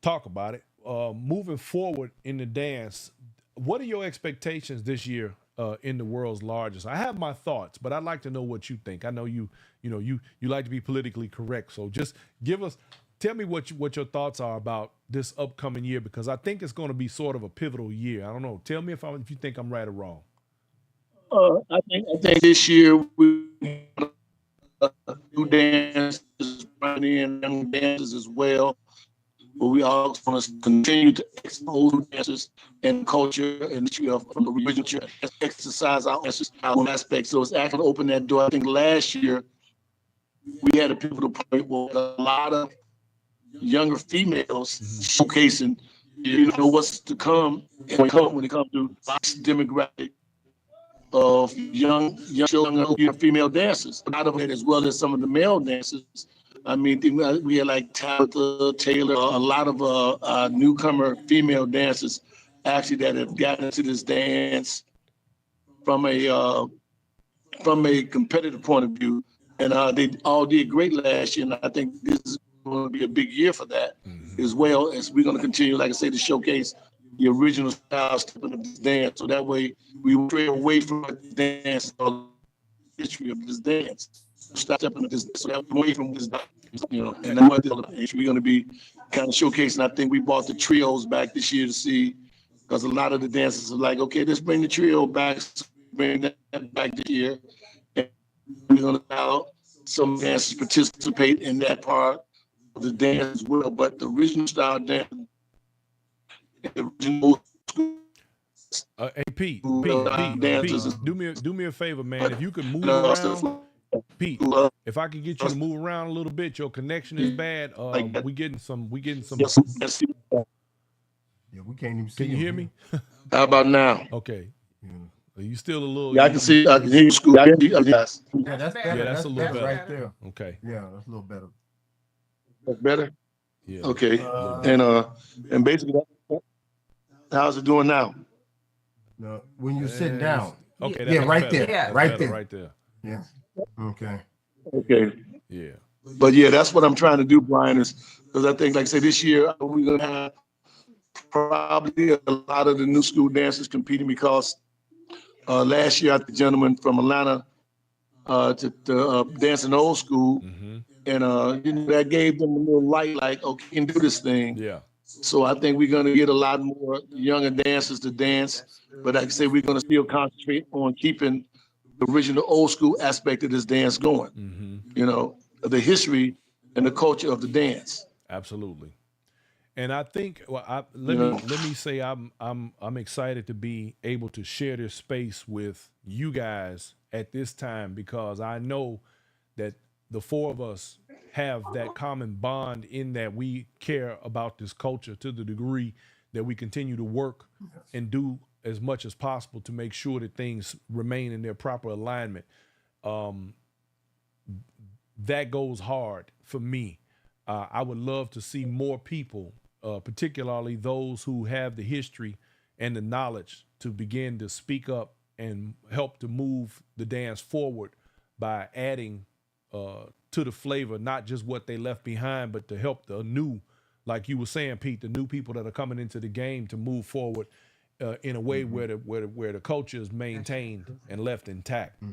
talk about it. Moving forward in the dance, what are your expectations this year in the world's largest? I have my thoughts, but I'd like to know what you think. I know you like to be politically correct, so just tell me what your thoughts are about this upcoming year, because I think it's going to be sort of a pivotal year. I don't know. Tell me if you think I'm right or wrong. I think this year we new dances, young dances as well. But we also want to continue to expose dancers and culture and from the original exercise our aspects. So it's actually open that door. I think last year we had a pivotal point where a lot of younger females showcasing, what's to come when it comes to this demographic of young female dancers. A lot of it, as well as some of the male dancers. I mean, we had like Tabitha Taylor, a lot of newcomer female dancers actually that have gotten into this dance from a competitive point of view, and they all did great last year. And I think this is going to be a big year for that, as well as we're going to continue, like I say, to showcase the original style of this dance. So that way we will stray away from the dance, or history of this dance. Stop stepping with this, so that away from this, and that's what we're going to be kind of showcasing. I think we brought the trios back this year to see, because a lot of the dancers are like, okay, let's bring the trio back, bring that back this year. And we're going to allow some dancers participate in that part of the dance as well. But the original style dance, the original Hey Pete, dancers. do me a favor, man. If you could move Stuff around, Pete. If I could get you to move around a little bit, your connection is bad. like that. We getting some. Yes, yes. Yeah, we can't even see. Can you hear me? How about now? Okay. You still a little. Yeah, I can see. I can hear you. School. Yes. Yeah, that's better. Yeah, that's a little better. right there. Okay. Yeah, that's a little better. That's better. Yeah. Okay. And basically, how's it doing now? No, when you sit down. Okay. Yeah, right better. there. Yeah. Right there. Right there. Yeah. Okay. Okay. Yeah. But yeah, that's what I'm trying to do, Brian, is because I think, like I said, this year we're gonna have probably a lot of the new school dancers competing because last year I had the gentleman from Atlanta to dance in old school, and that gave them a little light, like, okay, you can do this thing. Yeah. So I think we're gonna get a lot more younger dancers to dance, but like I say, we're gonna still concentrate on keeping the original old school aspect of this dance going. You know, the history and the culture of the dance. Absolutely. And I think, well, let me say I'm excited to be able to share this space with you guys at this time, because I know that the four of us have that common bond in that we care about this culture to the degree that we continue to work and do as much as possible to make sure that things remain in their proper alignment. That goes hard for me. I would love to see more people, particularly those who have the history and the knowledge, to begin to speak up and help to move the dance forward by adding to the flavor, not just what they left behind, but to help the new, like you were saying, Pete, the new people that are coming into the game to move forward in a way where the culture is maintained and left intact.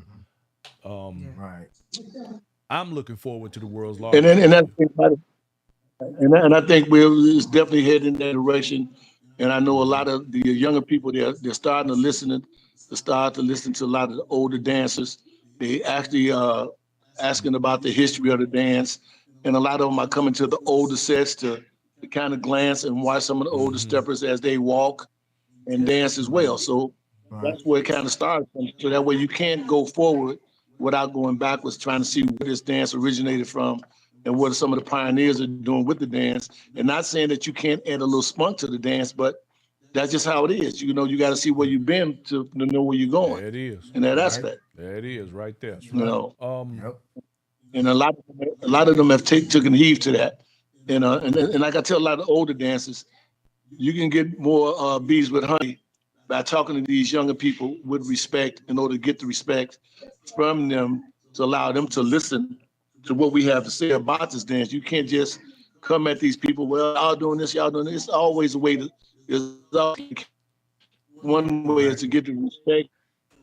Right. I'm looking forward to the world's largest. And I think we're definitely heading in that direction. And I know a lot of the younger people, they're starting to listen to a lot of the older dancers. They actually asking about the history of the dance. And a lot of them are coming to the older sets to kind of glance and watch some of the older steppers as they walk and dance as well. So that's where it kind of started from. So that way you can't go forward without going backwards, trying to see where this dance originated from and what some of the pioneers are doing with the dance. And not saying that you can't add a little spunk to the dance, but that's just how it is. You know, you got to see where you've been to know where you're going. There it is. In that aspect. There it is, right there. You know, Yep. and a lot of them have taken heed to that. And like I tell a lot of older dancers, you can get more bees with honey by talking to these younger people with respect in order to get the respect from them to allow them to listen to what we have to say about this dance. You can't just come at these people, well, y'all doing this, y'all doing this. It's always a way to, one way is to give the respect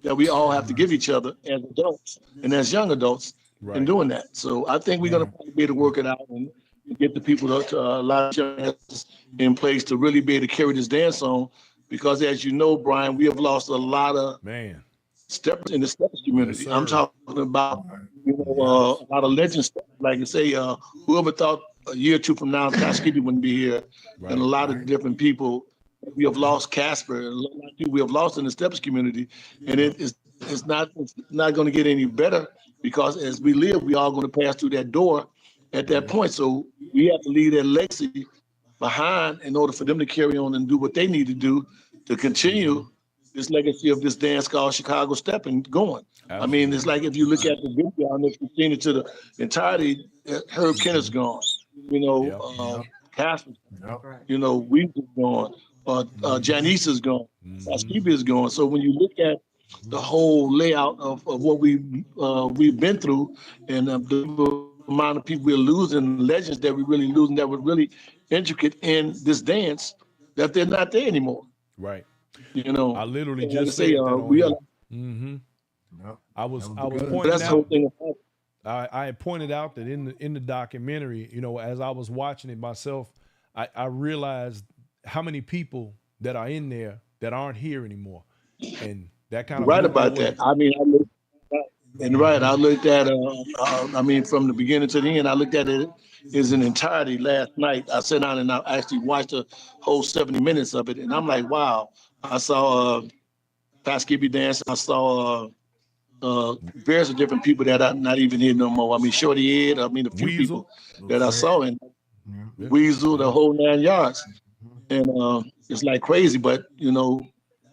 that we all have to give each other as adults and as young adults in doing that. So I think we're going to be able to work it out and get the people to a lot of in place to really be able to carry this dance on. Because as you know, Brian, we have lost a lot of steppers in the steppers community. I'm talking about a lot of legends, like I say, whoever thought a year or two from now T Skippy wouldn't be here, and a lot of different people. We have lost Casper, and a lot of people we have lost in the steppers community, and it's not going to get any better, because as we live, we are going to pass through that door at that point. So we have to leave that legacy behind in order for them to carry on and do what they need to do to continue this legacy of this dance called Chicago Steppin going. Absolutely. I mean, it's like if you look at the video, I don't know if you've seen it to the entirety, Herb Kennett's gone, Casper's, Weems is gone, Janice is gone, Skippy is gone. So when you look at the whole layout of what we've been through, and the amount of people we're losing, legends that we're really losing that were really intricate in this dance, that they're not there anymore. Right. I literally just said that I was pointing out. I had pointed out that in the documentary, as I was watching it myself, I realized how many people that are in there that aren't here anymore, and that kind of right about that. I mean, I looked at from the beginning to the end. I looked at it as an entirety last night. I sat down and I actually watched the whole 70 minutes of it, and I'm like, wow. I saw T Skippy dance. I saw various different people that are not even here no more. I mean, Shorty Ed. I mean, a few Weasel. people that I saw, and Weasel, the whole 9 yards. And it's like crazy, but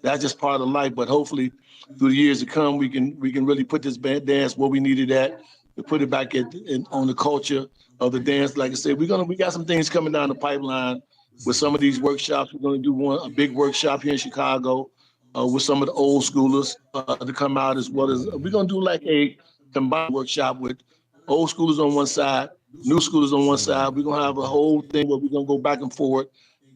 that's just part of life. But hopefully, through the years to come, we can really put this dance where we needed at, to put it back on the culture of the dance. Like I said, we got some things coming down the pipeline with some of these workshops. We're going to do a big workshop here in Chicago with some of the old schoolers to come out, as well as we're going to do like a combined workshop with old schoolers on one side, new schoolers on one side. We're going to have a whole thing where we're going to go back and forth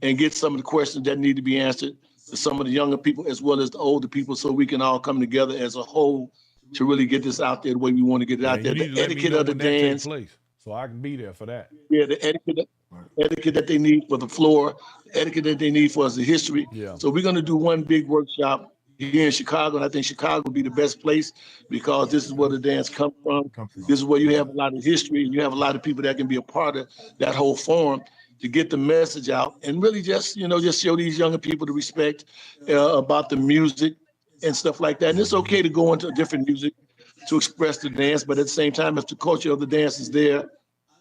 and get some of the questions that need to be answered to some of the younger people as well as the older people, so we can all come together as a whole to really get this out there the way we want to get it out there. The etiquette of the dance, so I can be there for that. Yeah, the etiquette that they need for the floor, the etiquette that they need for us, the history. Yeah. So we're going to do one big workshop here in Chicago, and I think Chicago will be the best place because this is where the dance comes from. This is where you have a lot of history, and you have a lot of people that can be a part of that whole forum to get the message out and really just show these younger people the respect about the music and stuff like that. And it's okay to go into different music to express the dance, but at the same time, if the culture of the dance is there,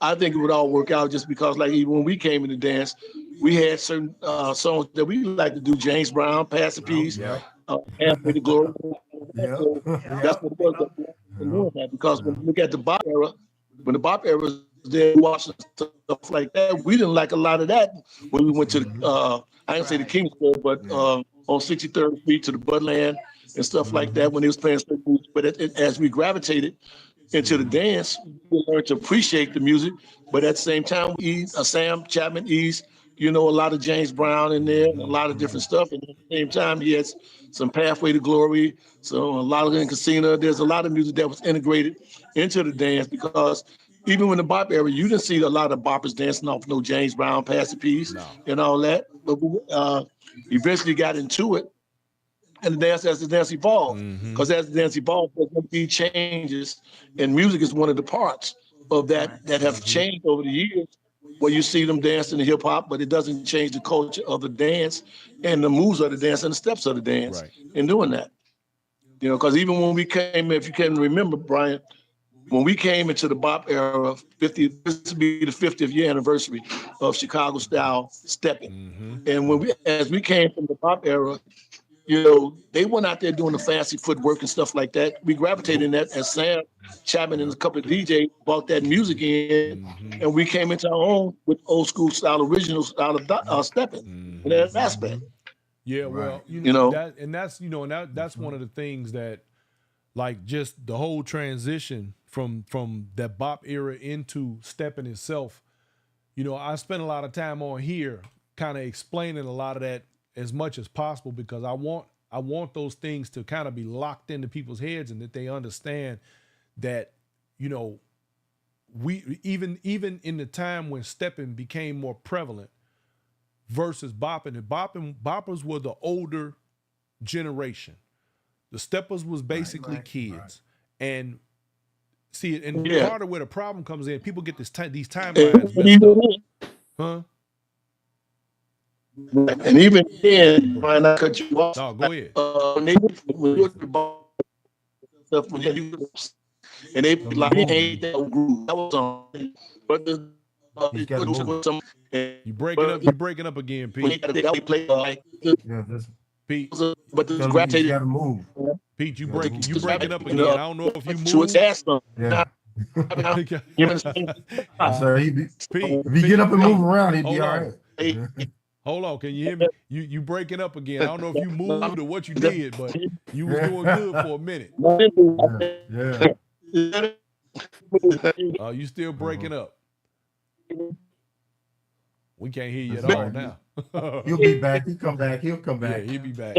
I think it would all work out, just because like even when we came in the dance, we had certain songs that we like to do. James Brown, Pass the Peace, Halfway to Glory. That's what it was. Because when you look at the bop era, when the bop era was there, watching stuff like that, we didn't like a lot of that when we went to I didn't say the Kingsburg, but on 63rd Street to the Budland and stuff like that when they was playing certain music. But as we gravitated into the dance, we learned to appreciate the music, but at the same time, Sam Chapman East, a lot of James Brown in there, and a lot of different stuff. And at the same time, he has some Pathway to Glory, so a lot of in Casino. There's a lot of music that was integrated into the dance, because even when the bop era, you didn't see a lot of boppers dancing off no James Brown, Pass the Peace, and all that. But we eventually got into it. And the dance, as the dance evolved, because as the dance evolved, there's going to be changes, and music is one of the parts of that have changed over the years, where you see them dancing the hip hop, but it doesn't change the culture of the dance and the moves of the dance and the steps of the dance in doing that. Because even when we came, if you can remember, Brian, when we came into the bop era, this would be the 50th year anniversary of Chicago style stepping, and as we came from the bop era, they went out there doing the fancy footwork and stuff like that. We gravitated in that as Sam Chapman and a couple of DJs brought that music in, and we came into our own with old school style, original style of stepping in that aspect. Yeah, well, that's one of the things that, like, just the whole transition from that bop era into stepping itself. I spent a lot of time on here kind of explaining a lot of that as much as possible, because I want those things to kind of be locked into people's heads, and that they understand that, we even in the time when stepping became more prevalent versus bopping, and boppers were the older generation. The steppers was basically kids. And see, and part of where the problem comes in, people get these timelines messed up. Huh? And even then, Brian, I cut you off. No, go ahead. When you stuff, and they like, ain't that groove. That was on. But you breaking up again, Pete. They play like Pete. But the gravitated. Gotta move. Pete, you breaking up again. I don't know if you moved. Yeah. Sir, if he get up and move around, he'd be all right. Hold on, can you hear me? You breaking up again. I don't know if you moved or what you did, but you was doing good for a minute. You still breaking up. We can't hear you at all now. He'll be back. He'll come back. Yeah, he'll be back.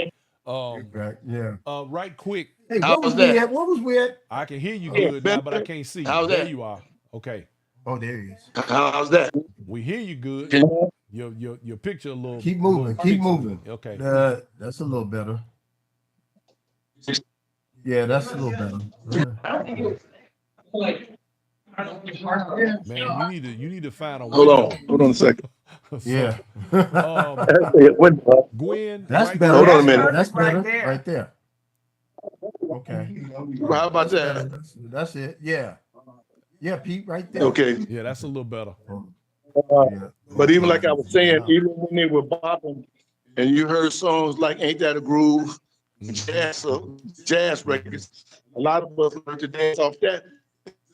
Yeah. Right quick. Hey, what was we at? I can hear you good now, but I can't see you. There you are. Okay. Oh, there he is. How's that? We hear you good. Your picture a little. Keep moving. Keep moving. Okay. That's a little better. Yeah, that's a little better. Man, you need to find a window. Hold on a second. Yeah. Gwen, That's right better. Hold on a That's minute. perfect That's better right there. right there. Okay. How about That's that? better. That's it. Yeah. Yeah, Pete, right there. Okay. Yeah, that's a little better. Yeah. But even like I was saying, even when they were bopping, and you heard songs like "Ain't That a Groove," jazz records, a lot of us learned to dance off that.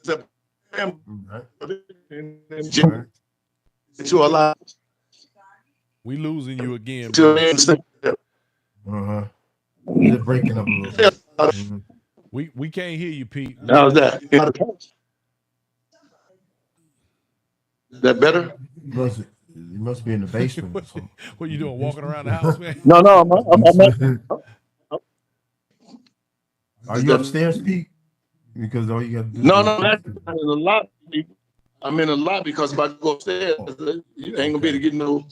Right. To a lot. We losing you again, To bro. Uh-huh. You're breaking up a little bit. Mhm. We can't hear you, Pete. How's that? That better? You must be in the basement or something. What you doing? Walking around the house, man? No, Are you upstairs, Pete? Because all you got to do no, is I'm in a lot. I'm in a lot because if I go upstairs, you ain't gonna be able to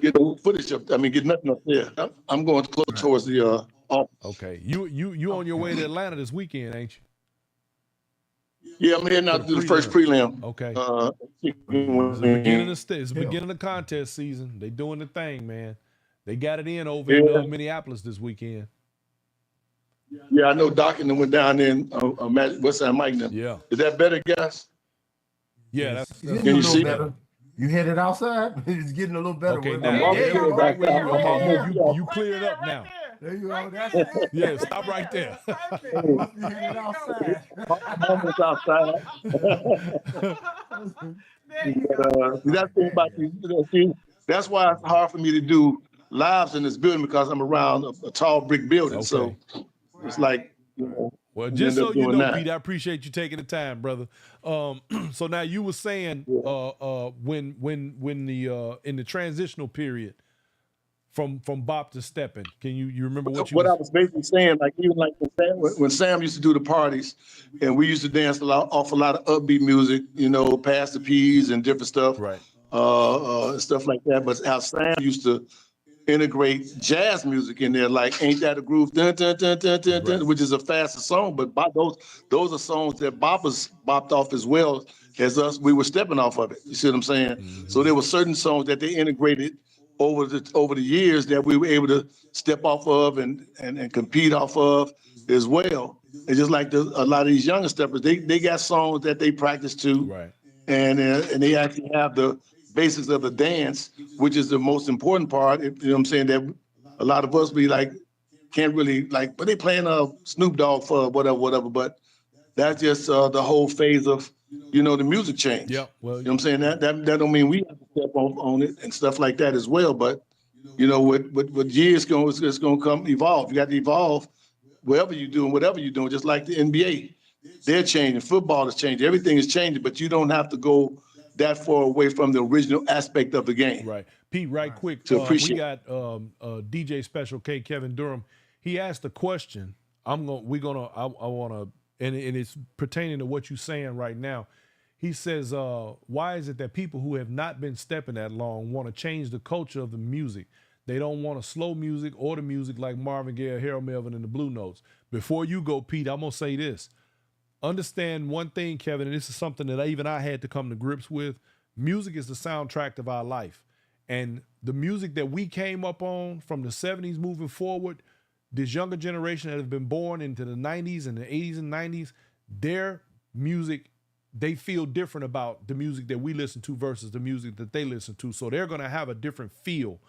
get no footage up. I mean, get nothing up there. I'm going close towards the office. Okay. You on your way to Atlanta this weekend, ain't you? Yeah, I'm heading out to the first prelim. Okay. It's the beginning of contest season. They doing the thing, man. They got it in over in Minneapolis this weekend. Yeah, I know Doc and them went down there and what's that, Mike? Now? Yeah. Is that better, guys? Yeah, that's getting a little better. You headed outside? It's getting a little better. Okay, now. You cleared up now. There you go. That's Yeah, stop right there. You headed outside. I'm almost outside. That's the thing about these. That's why it's hard for me to do lives in this building because I'm around a tall brick building. So it's like, well, just so you know, Pete, I appreciate you taking the time, brother. So now you were saying when the in the transitional period from bop to stepping, can you remember what you? I was basically saying, like even like when Sam used to do the parties, and we used to dance off a lot of upbeat music, Pass the Peas and different stuff, right? Stuff like that. But how Sam used to integrate jazz music in there, like "Ain't That a Groove," dun, dun, dun, dun, dun, dun, which is a faster song, but those are songs that boppers bopped off as well as us. We were stepping off of it. You see what I'm saying? Mm-hmm. So there were certain songs that they integrated over the years that we were able to step off of and compete off of as well. It's just like a lot of these younger steppers, they got songs that they practice to, right? And they actually have the basics of the dance, which is the most important part. You know what I'm saying? That a lot of us be like, can't really like, but they playing Snoop Dogg for whatever. But that's just the whole phase of, the music change. Yeah. Well, you know what I'm saying? That don't mean we have to step on it and stuff like that as well. But with years it's going to come evolve. You got to evolve wherever you're doing, whatever you're doing. Just like the NBA, they're changing. Football is changing. Everything is changing. But you don't have to go that far away from the original aspect of the game. Right. Pete, right quick. To appreciate. We got DJ Special K, Kevin Durham. He asked a question. I want to, and it's pertaining to what you're saying right now. He says, why is it that people who have not been stepping that long want to change the culture of the music? They don't want to slow music or the music like Marvin Gaye, Harold Melvin, and the Blue Notes. Before you go, Pete, I'm going to say this. Understand one thing, Kevin, and this is something that I had to come to grips with. Music is the soundtrack of our life. And the music that we came up on from the 70s moving forward, this younger generation that have been born into the 90s and the 80s and 90s, their music, they feel different about the music that we listen to versus the music that they listen to. So they're going to have a different feel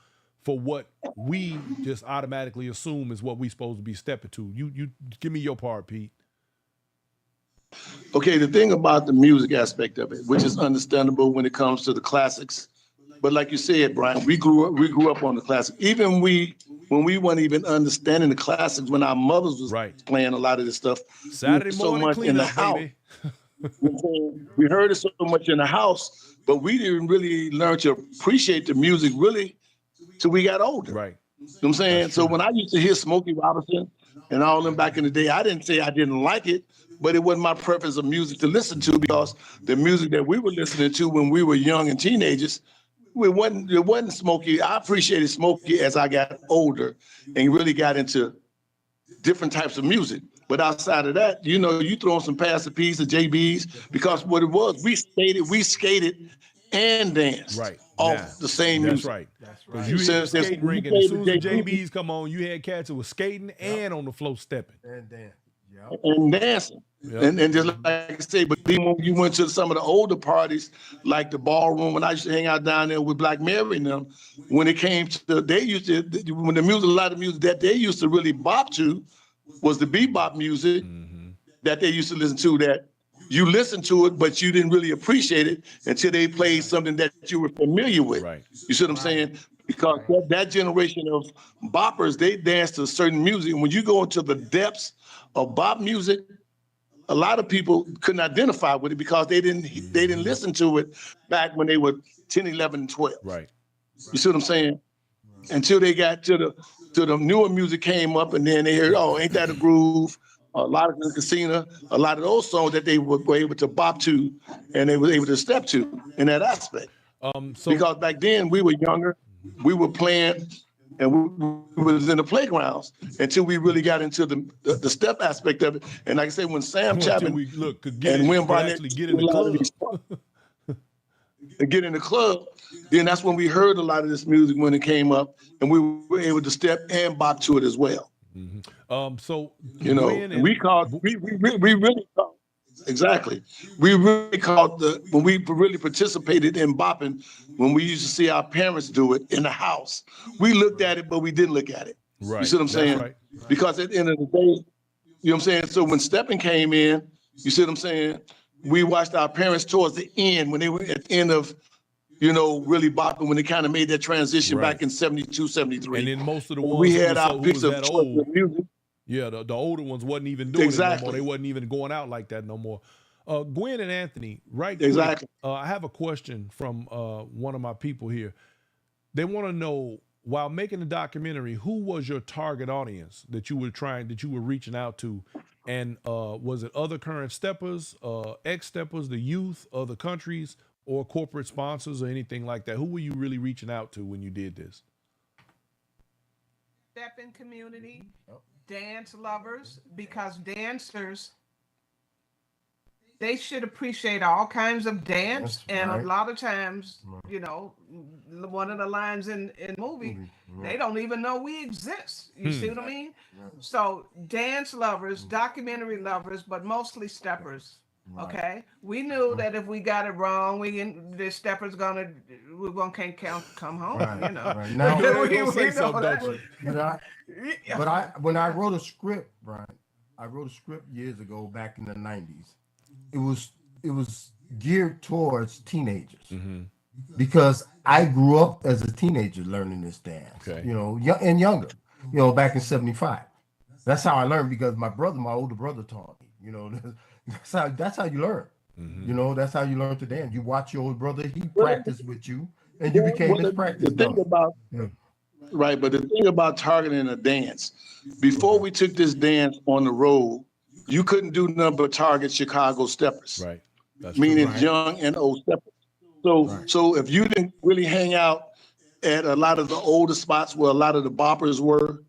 for what we just automatically assume is what we supposed to be stepping to. You give me your part, Pete. Okay, the thing about the music aspect of it, which is understandable when it comes to the classics, but like you said, Brian, we grew up on the classics. Even when we weren't even understanding the classics, when our mothers was playing a lot of this stuff, Saturday morning much in the house. Baby. We heard it so much in the house, but we didn't really learn to appreciate the music really till we got older. Right. You know what I'm saying? So when I used to hear Smokey Robinson and all them back in the day, I didn't say I didn't like it, but it wasn't my preference of music to listen to because the music that we were listening to when we were young and teenagers, it wasn't Smokey. I appreciated Smokey as I got older and really got into different types of music. But outside of that, you throw on some Pass the Peas or JBs because what it was, we skated and danced off the same That's music. right. That's Because right. you hit the So skating when you rink, and as play soon the as the JBs JBs come on, you had cats who were skating and on the floor stepping. And then, and dancing. Yep. And just like I say, but then when you went to some of the older parties, like the ballroom, when I used to hang out down there with Black Mary and them, when it came to, they used to, when the music, a lot of music that they used to really bop to was the bebop music that they used to listen to, that you listened to it, but you didn't really appreciate it until they played something that you were familiar with. Right. You see what I'm saying? Because that generation of boppers, they dance to certain music. And when you go into the depths of bop music, a lot of people couldn't identify with it because they didn't listen to it back when they were 10, 11, and 12. Right. You see what I'm saying? Until they got to the newer music came up, and then they heard, oh, ain't that a groove? A lot of the casino, a lot of those songs that they were able to bop to, and they were able to step to in that aspect. So Because back then we were younger, we were playing, and we was in the playgrounds until we really got into the step aspect of it. And like I said, when Sam Chapman and Win Barnett actually get in the club. Get in the club, then that's when we heard a lot of this music when it came up, and we were able to step and bop to it as well. So you know, we really called, exactly. We really called when we really participated in bopping, when we used to see our parents do it in the house. We looked at it, but we didn't look at it. Right. You see what I'm saying? Right. Because at the end of the day, you know what I'm saying? So when Steppin came in, you see what I'm saying? We watched our parents towards the end, when they were at the end of, you know, really bopping, when they kind of made that transition back in 72, 73. And then most of the ones we had our who picks was of that old, music. yeah, the older ones wasn't even doing it no more. They wasn't even going out like that no more. Gwen and Anthony, right? Exactly. Quick, I have a question from one of my people here. They want to know, while making the documentary, who was your target audience that you were reaching out to? And was it other current steppers, ex-steppers, the youth, other countries, or corporate sponsors or anything like that? Who were you really reaching out to when you did this? Steppin community, dance lovers, because dancers, they should appreciate all kinds of dance. And a lot of times, you know, one of the lines in movie, they don't even know we exist. You see what I mean? So dance lovers, documentary lovers, but mostly steppers. Okay, we knew that if we got it wrong, the stepper's can't come home. You know. Now, but when I wrote a script, Brian, I wrote a script years ago back in the 90s. It was geared towards teenagers because I grew up as a teenager learning this dance. You know, and younger. You know, back in '75. That's how I learned, because my older brother taught me. You know. That's how you learn. You know, that's how you learn to dance. You watch your older brother, he practiced with you, and you became his practice. Right, but the thing about targeting a dance, before we took this dance on the road, you couldn't do nothing but target Chicago steppers. Right. That's meaning true. young and old steppers. So if you didn't really hang out at a lot of the older spots where a lot of the boppers were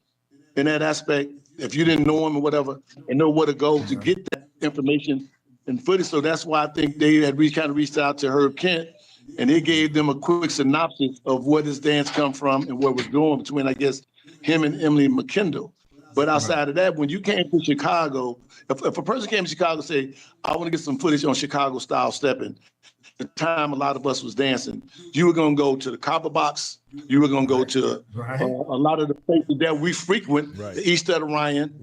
in that aspect, if you didn't know them or whatever, and know where to go to get that information and footage. So that's why I think they had kind of reached out to Herb Kent, and they gave them a quick synopsis of where this dance come from and what was going between, I guess, him and Emily McKendall. But outside of that, when you came to Chicago, if a person came to Chicago and say, I want to get some footage on Chicago style stepping, the time a lot of us was dancing, you were going to go to the Copper Box, you were going to go to a lot of the places that we frequent, the East of Ryan,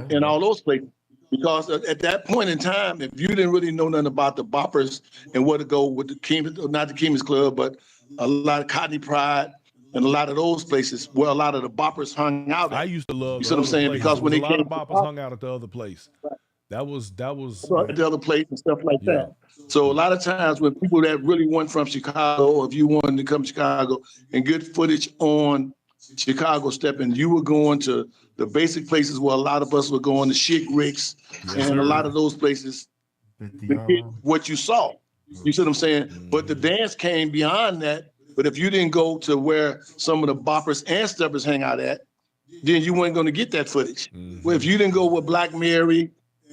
and all those places. Because at that point in time, if you didn't really know nothing about the boppers and where to go with the Kemis, not the Kemis Club, but a lot of Cottony Pride and a lot of those places where a lot of the boppers hung out at. I used to love. You see what I'm saying? Because when a they lot came, of boppers hung out at the other place. That was at the other place and stuff like that. So a lot of times when people that really weren't from Chicago, or if you wanted to come to Chicago and get footage on Chicago stepping, you were going to the basic places where a lot of us were going to Chic Rick's and a lot of those places to get what you saw. You see what I'm saying? But the dance came beyond that. But if you didn't go to where some of the boppers and steppers hang out at, then you weren't going to get that footage. Well, if you didn't go with Black Mary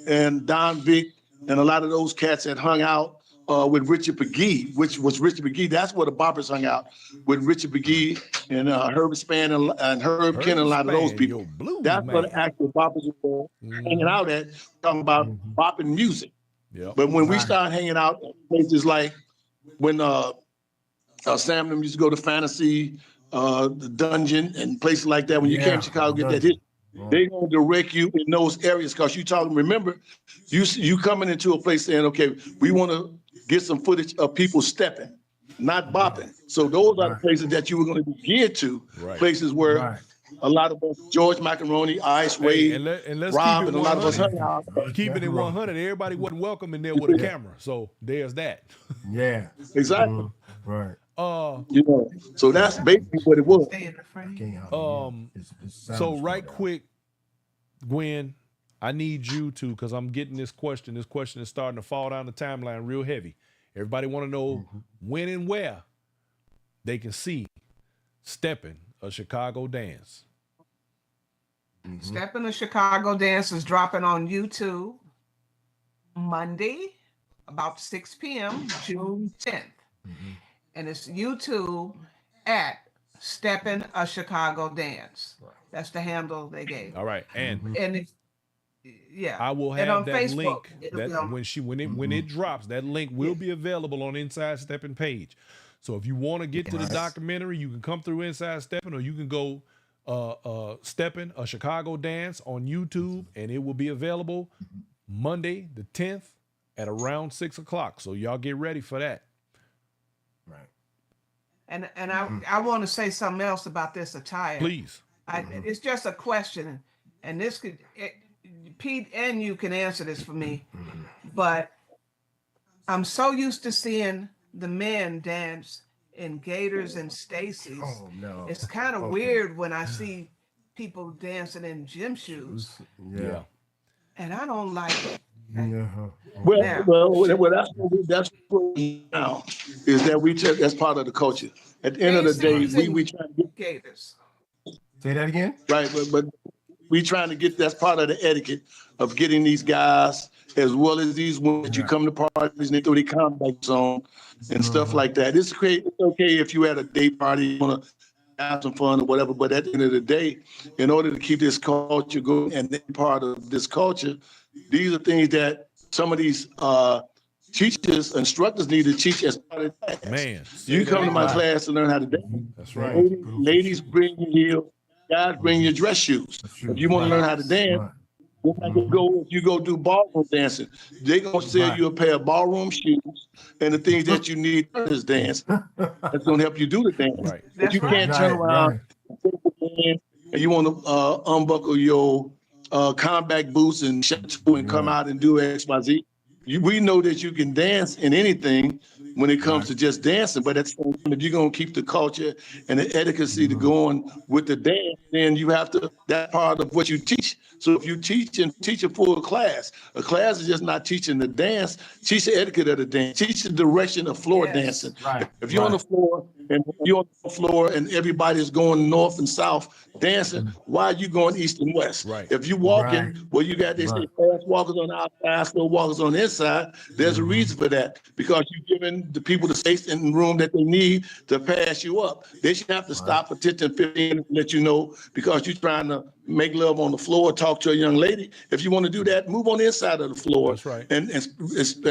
and Don Vick and a lot of those cats that hung out with Richard McGee, which was Richard McGee. That's where the boppers hung out with Richard McGee and Herbert Span and Herb Ken and a lot of those people. That's where the actual boppers were hanging out at, talking about bopping music. Yep. But when we started hanging out at places like when Sam and them used to go to Fantasy, the Dungeon, and places like that, when you came to Chicago, get that hit. They're gonna direct you in those areas because you talking. Remember, you coming into a place saying, "Okay, we want to get some footage of people stepping, not bopping." So those are the places that you were going to be geared to. Places where a lot of us, George Macaroni, Ice Wade, and let's Rob, keep it and a lot of us hung out. Keeping it 100, everybody wasn't welcome in there with a camera. So there's that. Yeah, exactly. Right. So that's basically what it was. So right quick, Gwen, I need you to, because I'm getting this question. This question is starting to fall down the timeline real heavy. Everybody want to know when and where they can see Steppin, a Chicago dance. Steppin, a Chicago dance is dropping on YouTube Monday, about 6 p.m., June 10th. And it's YouTube at Steppin, a Chicago dance. That's the handle they gave. All right. And it's, I will have that Facebook, link that when it drops, that link will be available on Inside Steppin page. So if you want to get to the documentary, you can come through Inside Steppin, or you can go Steppin, a Chicago dance on YouTube, and it will be available Monday the 10th at around 6 o'clock. So y'all get ready for that. Right. And I want to say something else about this attire. Please. It's just a question, and this could Pete and you can answer this for me, but I'm so used to seeing the men dance in gaiters and Stacy's. Oh no! It's kind of weird when I see people dancing in gym shoes. Yeah. And I don't like it. Well, that's what we now is that we took that's part of the culture. At the end of the day, we try to get gators. Say that again. Right, but we trying to get that's part of the etiquette of getting these guys as well as these women that you come to parties and they throw their combats on and stuff like that. It's great. It's okay if you at a day party, you want to have some fun or whatever, but at the end of the day, in order to keep this culture going and then part of this culture, these are things that some of these teachers, instructors need to teach as part of that. Man, you come to my class to learn how to dance. That's right. Ladies bring your heels, guys bring your dress shoes. If you want to learn how to dance, if you go do ballroom dancing, they're gonna sell you a pair of ballroom shoes and the things that you need for this dance. That's gonna help you do the dance. Right. But you can't turn around and you want to unbuckle your combat boots and chateau and come out and do XYZ. We know that you can dance in anything when it comes to just dancing, but at the same time, if you're going to keep the culture and the etiquette to go on with the dance, then you have to, that's part of what you teach. So if you teach a full class, a class is just not teaching the dance, teach the etiquette of the dance, teach the direction of floor dancing. Right. If you're on the floor and everybody's going north and south dancing, why are you going east and west? Right. If you walking, well, you got this fast walkers on the outside, slow walkers on the inside. There's a reason for that, because you're giving the people the space and room that they need to pass you up. They should have to stop for 10 to 15 and let you know, because you're trying to make love on the floor, talk to a young lady. If you want to do that, move on the inside of the floor. That's right. and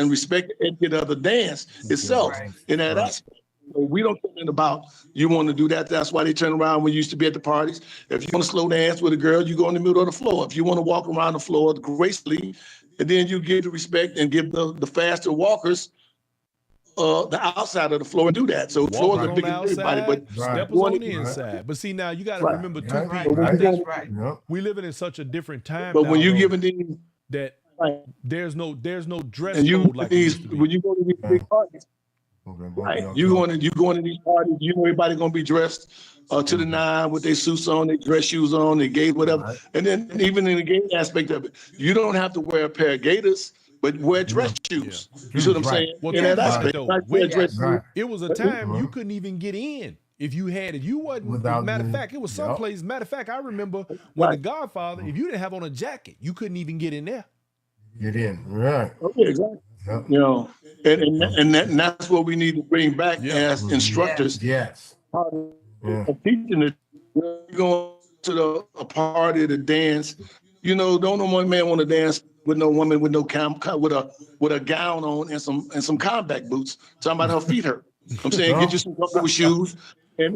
respect the etiquette of the dance itself in that aspect. So we don't care about you want to do that. That's why they turn around when you used to be at the parties. If you want to slow dance with a girl, you go in the middle of the floor. If you want to walk around the floor gracefully, and then you give the respect and give the faster walkers the outside of the floor and do that. So the floor is a big everybody, but step on the inside. But see, now you got to remember two things. We living in such a different time. But now, when you giving these that there's no dress and you code like these when you go to these big parties. Right. You going to these parties, you know everybody gonna be dressed to the nine with their suits on, their dress shoes on, their gaiters, whatever. Right. And then even in the game aspect of it, you don't have to wear a pair of gaiters, but wear dress shoes. You see what I'm saying? Well, in that aspect, it was a time you couldn't even get in if you wasn't. Matter of fact, it was someplace. Matter of fact, I remember when The Godfather, if you didn't have on a jacket, you couldn't even get in there. Get in, right? Okay, exactly. You know, and that's what we need to bring back as instructors. Yes. Of teaching it. You're going to a party to dance. You know, don't no one man want to dance with no woman with no with a gown on and some combat boots. Talking about her feet hurt. I'm saying get you some comfortable shoes and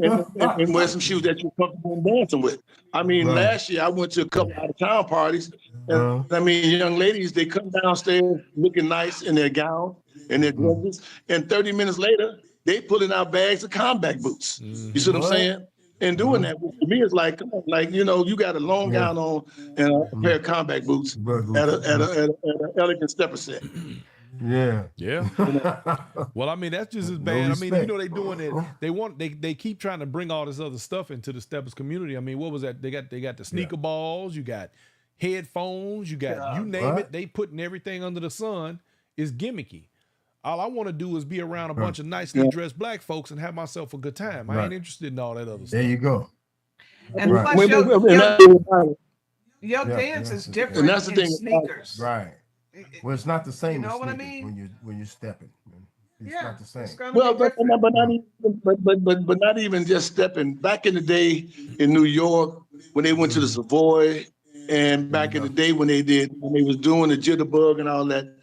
wear some shoes that you're comfortable in dancing with. I mean, last year I went to a couple out of town parties, and I mean, young ladies, they come downstairs looking nice in their gown and their dresses, and 30 minutes later, they pulling out bags of combat boots. You see what I'm saying? And doing that, to me, it's like, come on, like, you know, you got a long gown on and a pair of combat boots at an elegant stepper set. Yeah. Well, I mean, that's just as bad. I mean, you know, they doing it. They keep trying to bring all this other stuff into the steppers community. I mean, what was that? They got the sneaker balls. You got headphones. You got you name it. They putting everything under the sun. Is gimmicky. All I want to do is be around a bunch of nicely dressed black folks and have myself a good time. I ain't interested in all that other stuff. There you go. And plus your dance is different and that's the in thing. sneakers. Right. Well, it's not the same. You know what I sneakers mean? When you're stepping. It's not the same. Well, but not even just stepping. Back in the day in New York, when they went to the Savoy, and back in the day when they was doing the jitterbug and all that.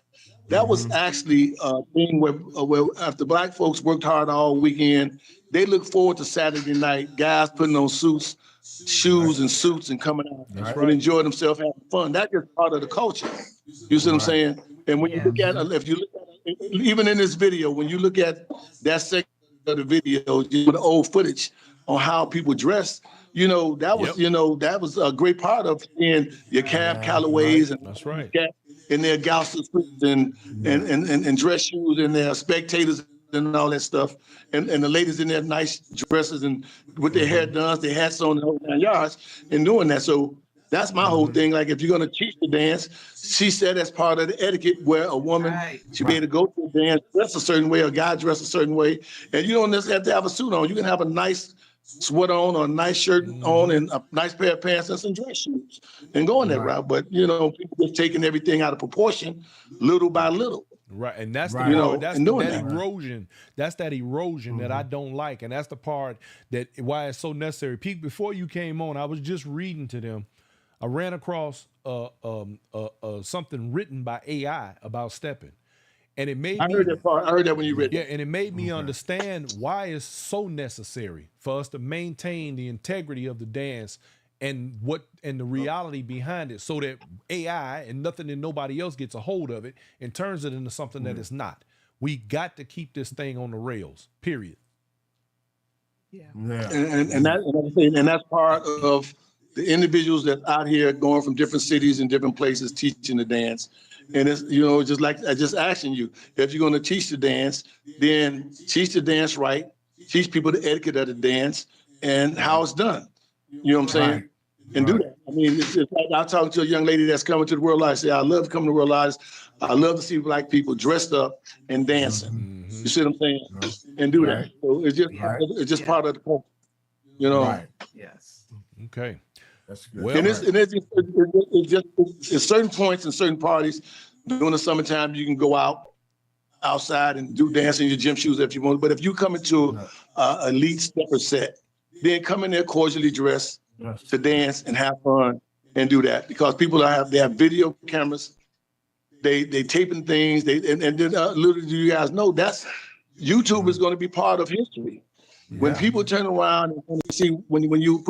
That was actually a thing where after black folks worked hard all weekend, they look forward to Saturday night, guys putting on suits, shoes and suits and coming out and enjoy themselves, having fun. That's just part of the culture. You see what I'm saying? And when you look at even in this video, when you look at that section of the video, the old footage on how people dress, you know, that was a great part of seeing your Cab Callaways and in their Gauster suits and dress shoes and their spectators and all that stuff, and the ladies in their nice dresses and with their hair done, their hats on, the whole 9 yards, and doing that. So that's my whole thing. Like, if you're gonna teach the dance, she said that's part of the etiquette where a woman should be able to go to a dance, dress a certain way, a guy dress a certain way, and you don't necessarily have to have a suit on. You can have a nice sweater on or a nice shirt on and a nice pair of pants and some dress shoes and going that route. But, you know, people just taking everything out of proportion little by little. Right. And that's the You part, know, that's and that doing that. erosion. That's that erosion that I don't like. And that's the part that why it's so necessary. Pete, before you came on, I was just reading to them. I ran across something written by AI about stepping. And it made I heard that part. I heard that when you read it. Yeah, and it made me understand why it's so necessary for us to maintain the integrity of the dance and the reality behind it, so that AI and nothing and nobody else gets a hold of it and turns it into something that it's not. We got to keep this thing on the rails. Period. And that's part of the individuals that out here going from different cities and different places teaching the dance. And it's, you know, just like I just asking you, if you're going to teach the dance, then teach the dance right, teach people the etiquette of the dance and how it's done. You know what I'm saying? And do that. I mean, it's like I'm talking to a young lady that's coming to the World Live. Say, I love to come to the World Live. I love to see black people dressed up and dancing. You see what I'm saying? And do that. So it's just part of the culture. You know? Yes. Okay. That's good. Well, And it's just at certain points in certain parties during the summertime, you can go outside and do dance in your gym shoes if you want. But if you come into a elite stepper set, then come in there cordially dressed to dance and have fun and do that, because people they have video cameras, they taping things, and then little do you guys know that's YouTube is going to be part of history. When people turn around and see, when you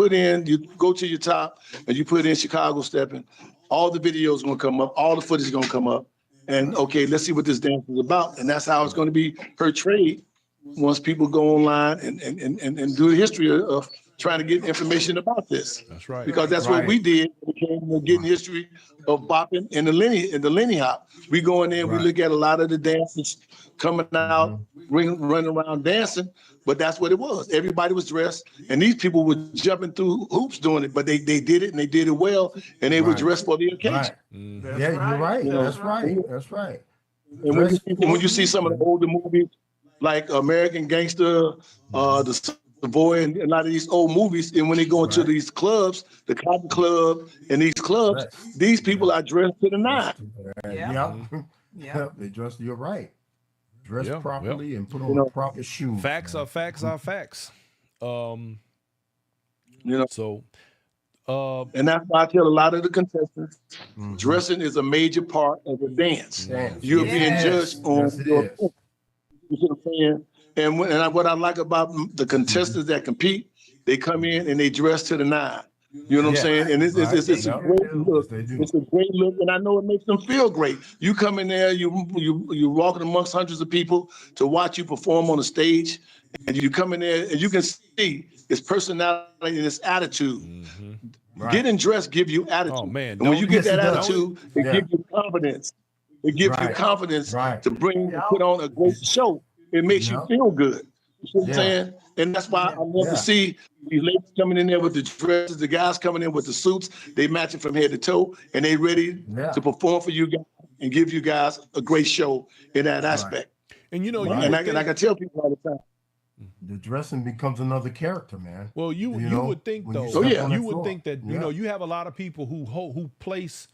go to your top and you put in Chicago stepping, all the videos are going to come up, all the footage is going to come up, and okay, let's see what this dance is about, and that's how it's going to be portrayed once people go online and do the history of trying to get information about this. That's right. Because that's what we did. We came getting history of bopping and the Lenny hop. We go in there, we look at a lot of the dances coming out, running around dancing, but that's what it was. Everybody was dressed, and these people were jumping through hoops doing it, but they did it, and they did it well, and they were dressed for the occasion. Yeah, you're right. That's right. That's right. And when you see some of the older movies, like American Gangster, the Savoy, and a lot of these old movies, and when they go into these clubs, the Cotton Club and these clubs, these people are dressed to the nine. Yeah. They dress. You're right. Dress Yeah, properly and put on the proper shoes. Facts man. are facts are facts. You know, So and that's why I tell a lot of the contestants, Mhm. dressing is a major part of the dance. Dance. You're Yes, being it is. judged on Yes, it your, is. you see what I'm saying? And what I like about the contestants that compete, they come in and they dress to the nine. You know what I'm Yeah. saying? And it's Right. a Yep. great look. Yes, they do. It's a great look, and I know it makes them feel great. You come in there, you walking amongst hundreds of people to watch you perform on the stage, and you come in there and you can see his personality and his attitude. mm-hmm. Getting dressed give you attitude. Oh man, And when you get Yes, it that does. attitude, it Yeah. gives you confidence. It gives you Right. confidence Right. to bring Yeah. to put on a great show. It makes you Yeah. feel good. You see what I'm Yeah. saying? And that's why I love Yeah. to see these ladies coming in there with the dresses, the guys coming in with the suits. They matching from head to toe, and they ready Yeah. to perform for you guys and give you guys a great show in that aspect. And you know, you Right. would And I think, can tell people all the time. The dressing becomes another character, man. well, you know, would think when you though, step on you that would floor. think that you Yeah. know you have a lot of people who place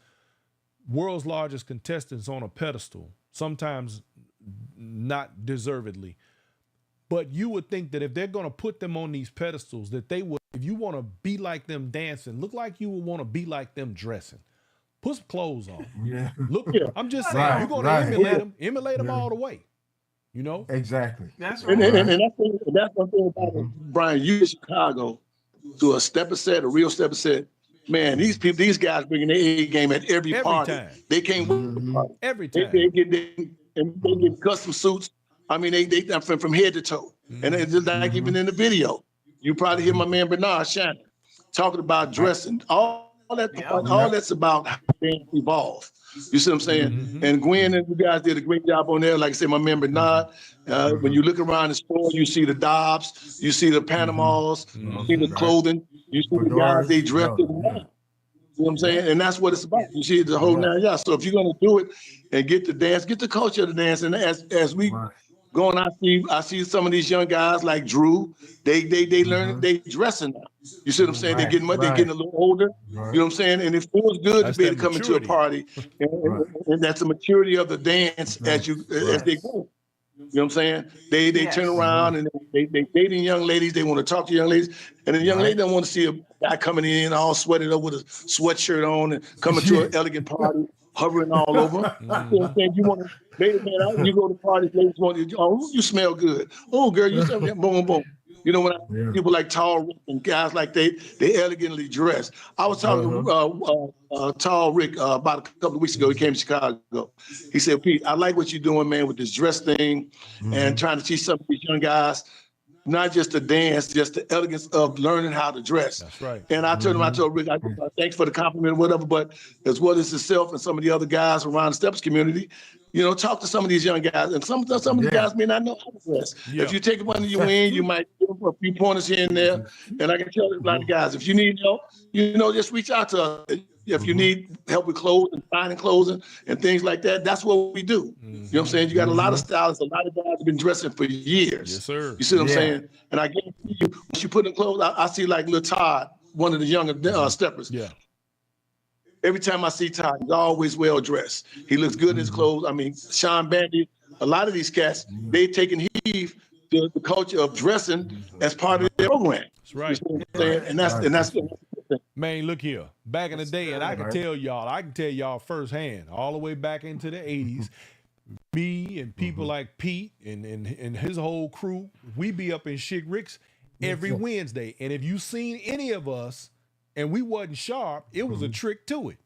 world's largest contestants on a pedestal, sometimes not deservedly. But you would think that if they're going to put them on these pedestals, that they would, if you want to be like them dancing, look like you would want to be like them dressing. Put some clothes on. Yeah. Look, I'm just saying, Right, you're going right. to emulate them Yeah. all the way. You know? Exactly. That's And, right. and, and that's one thing about it, Brian. You in Chicago to a step set, a real step set. Man, these people, these guys bringing their A game at every party. time. They can't win the party. Every They time. get custom suits. I mean, they from head to toe. And it's just like even in the video, you probably hear my man Bernard Shannon talking about dressing. All that's about how things evolve. You see what I'm saying? And Gwen and you guys did a great job on there. Like I said, my man Bernard, when you look around the store, you see the Dobbs, you see the Panamas, you see the clothing, you see the guys, they dressed in the line. You know what I'm saying? And that's what it's about. You see the whole 9 yards. So if you're gonna do it and get the dance, get the culture of the dance. And as we go on, I see some of these young guys like Drew, they learn, they dressing now. You see what I'm saying? They're getting they're getting a little older. You know what I'm saying? And it feels good to be able to come into a party. And that's the maturity of the dance as they go. You know what I'm saying? They turn around and they dating young ladies. They want to talk to young ladies. And the young lady don't want to see a guy coming in all sweated up with a sweatshirt on and coming to an elegant party, hovering all over. You know what I'm saying? You want to, you go to parties, ladies want you, oh, you smell good. Oh, girl, you smell boom, boom, boom. You know, when people like Tall Rick and guys like they elegantly dress. I was talking to Tall Rick about a couple of weeks ago. He came to Chicago. He said, Pete, I like what you're doing, man, with this dress thing and trying to teach some of these young guys, not just the dance, just the elegance of learning how to dress. That's right. And I told him, I told Rick, thanks for the compliment or whatever, but as well as himself and some of the other guys around the Steps community, you know, talk to some of these young guys. And some of the guys may not know how to dress. Yeah. If you take one of you in, you might give them a few pointers here and there. And I can tell a lot of guys, if you need help, you know, just reach out to us. If you need help with clothes and finding clothes and things like that, that's what we do. You know what I'm saying? You got a lot of stylists, a lot of guys have been dressing for years. Yes, sir. You see what I'm saying? And I guarantee you, once you put in clothes, I see like Lil Todd, one of the younger steppers. Yeah. Every time I see Todd, he's always well dressed. He looks good in his clothes. I mean, Sean Bandy, a lot of these cats, they taking heed to the culture of dressing as part of their program. That's right. You know what I'm saying? And that's Man, look here. Back in the day, and I can tell y'all firsthand, all the way back into the 80s, me and people like Pete and his whole crew, we be up in Chick Rick's every Wednesday. And if you seen any of us and we wasn't sharp, it was a trick to it.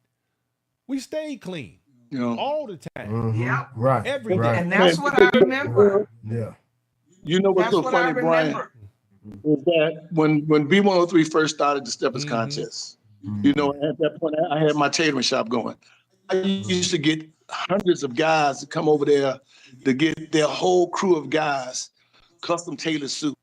We stayed clean all the time. Yeah. Right. Every day. Right. And that's what I remember. Yeah. You know what's That's so what funny, I Brian, remember. is that when B103 first started the Steppers contest, you know, at that point I had my tailoring shop going. I used to get hundreds of guys to come over there to get their whole crew of guys custom tailored suits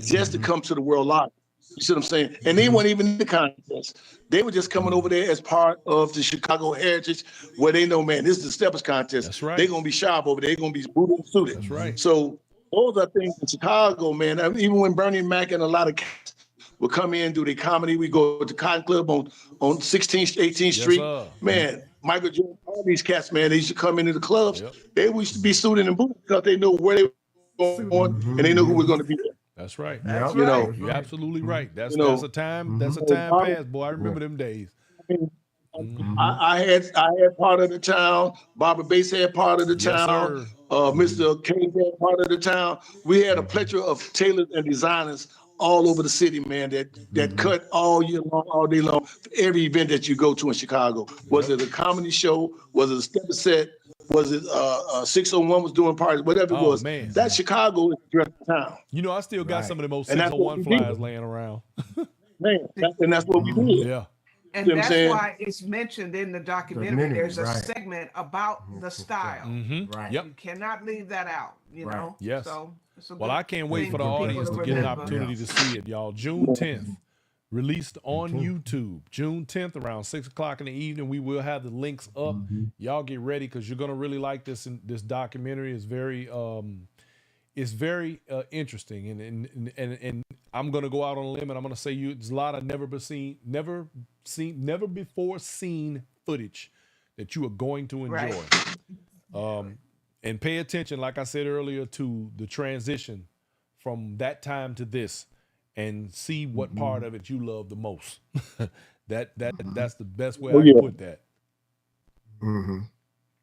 just to come to the World Lottery. You see what I'm saying? And they weren't even in the contest. They were just coming over there as part of the Chicago heritage where they know, man, this is the Steppers contest. That's right. They're going to be sharp over there. They're going to be booted and suited. That's right. So those are things in Chicago, man. I mean, even when Bernie Mac and a lot of cats would come in, do their comedy, we go to Cotton Club on 16th, 18th Street. Sir. Man, Michael Jordan all these cats, man, they used to come into the clubs. Yep. They used to be suited and booted because they know where they were going and they know who was going to be there. That's right. That's You know, right. You're absolutely right. That's you know, that's a time past, boy. I remember them days. I had part of the town. Barbara Bates had part of the Yes, town. sir. Mr. King had part of the town. We had a plethora of tailors and designers all over the city, man. That cut all year long, all day long. For every event that you go to in Chicago, was it a comedy show? Was it a step set? Was it 601 was doing parties? Whatever it Oh was. man. That Chicago is the dress town, You know, I still got some of them old and that's what 601 we flyers did, laying around. man. And that's what we did. Yeah. And See what I'm that's saying? why it's mentioned in the documentary. There's a segment about the style. Mm-hmm. Yep. You cannot leave that out, you know? Yes. So it's a Well, good I can't wait thing for the people audience to get an remember. opportunity to see it, y'all. June 10th, released on YouTube. June 10th, around 6 o'clock in the evening. We will have the links up. Y'all get ready because you're gonna really like this. This documentary is very interesting, and I'm gonna go out on a limb and I'm gonna say there's a lot of never before seen footage that you are going to enjoy. Right. And pay attention, like I said earlier, to the transition from that time to this, and see what part of it you love the most. That's the best way I can put that.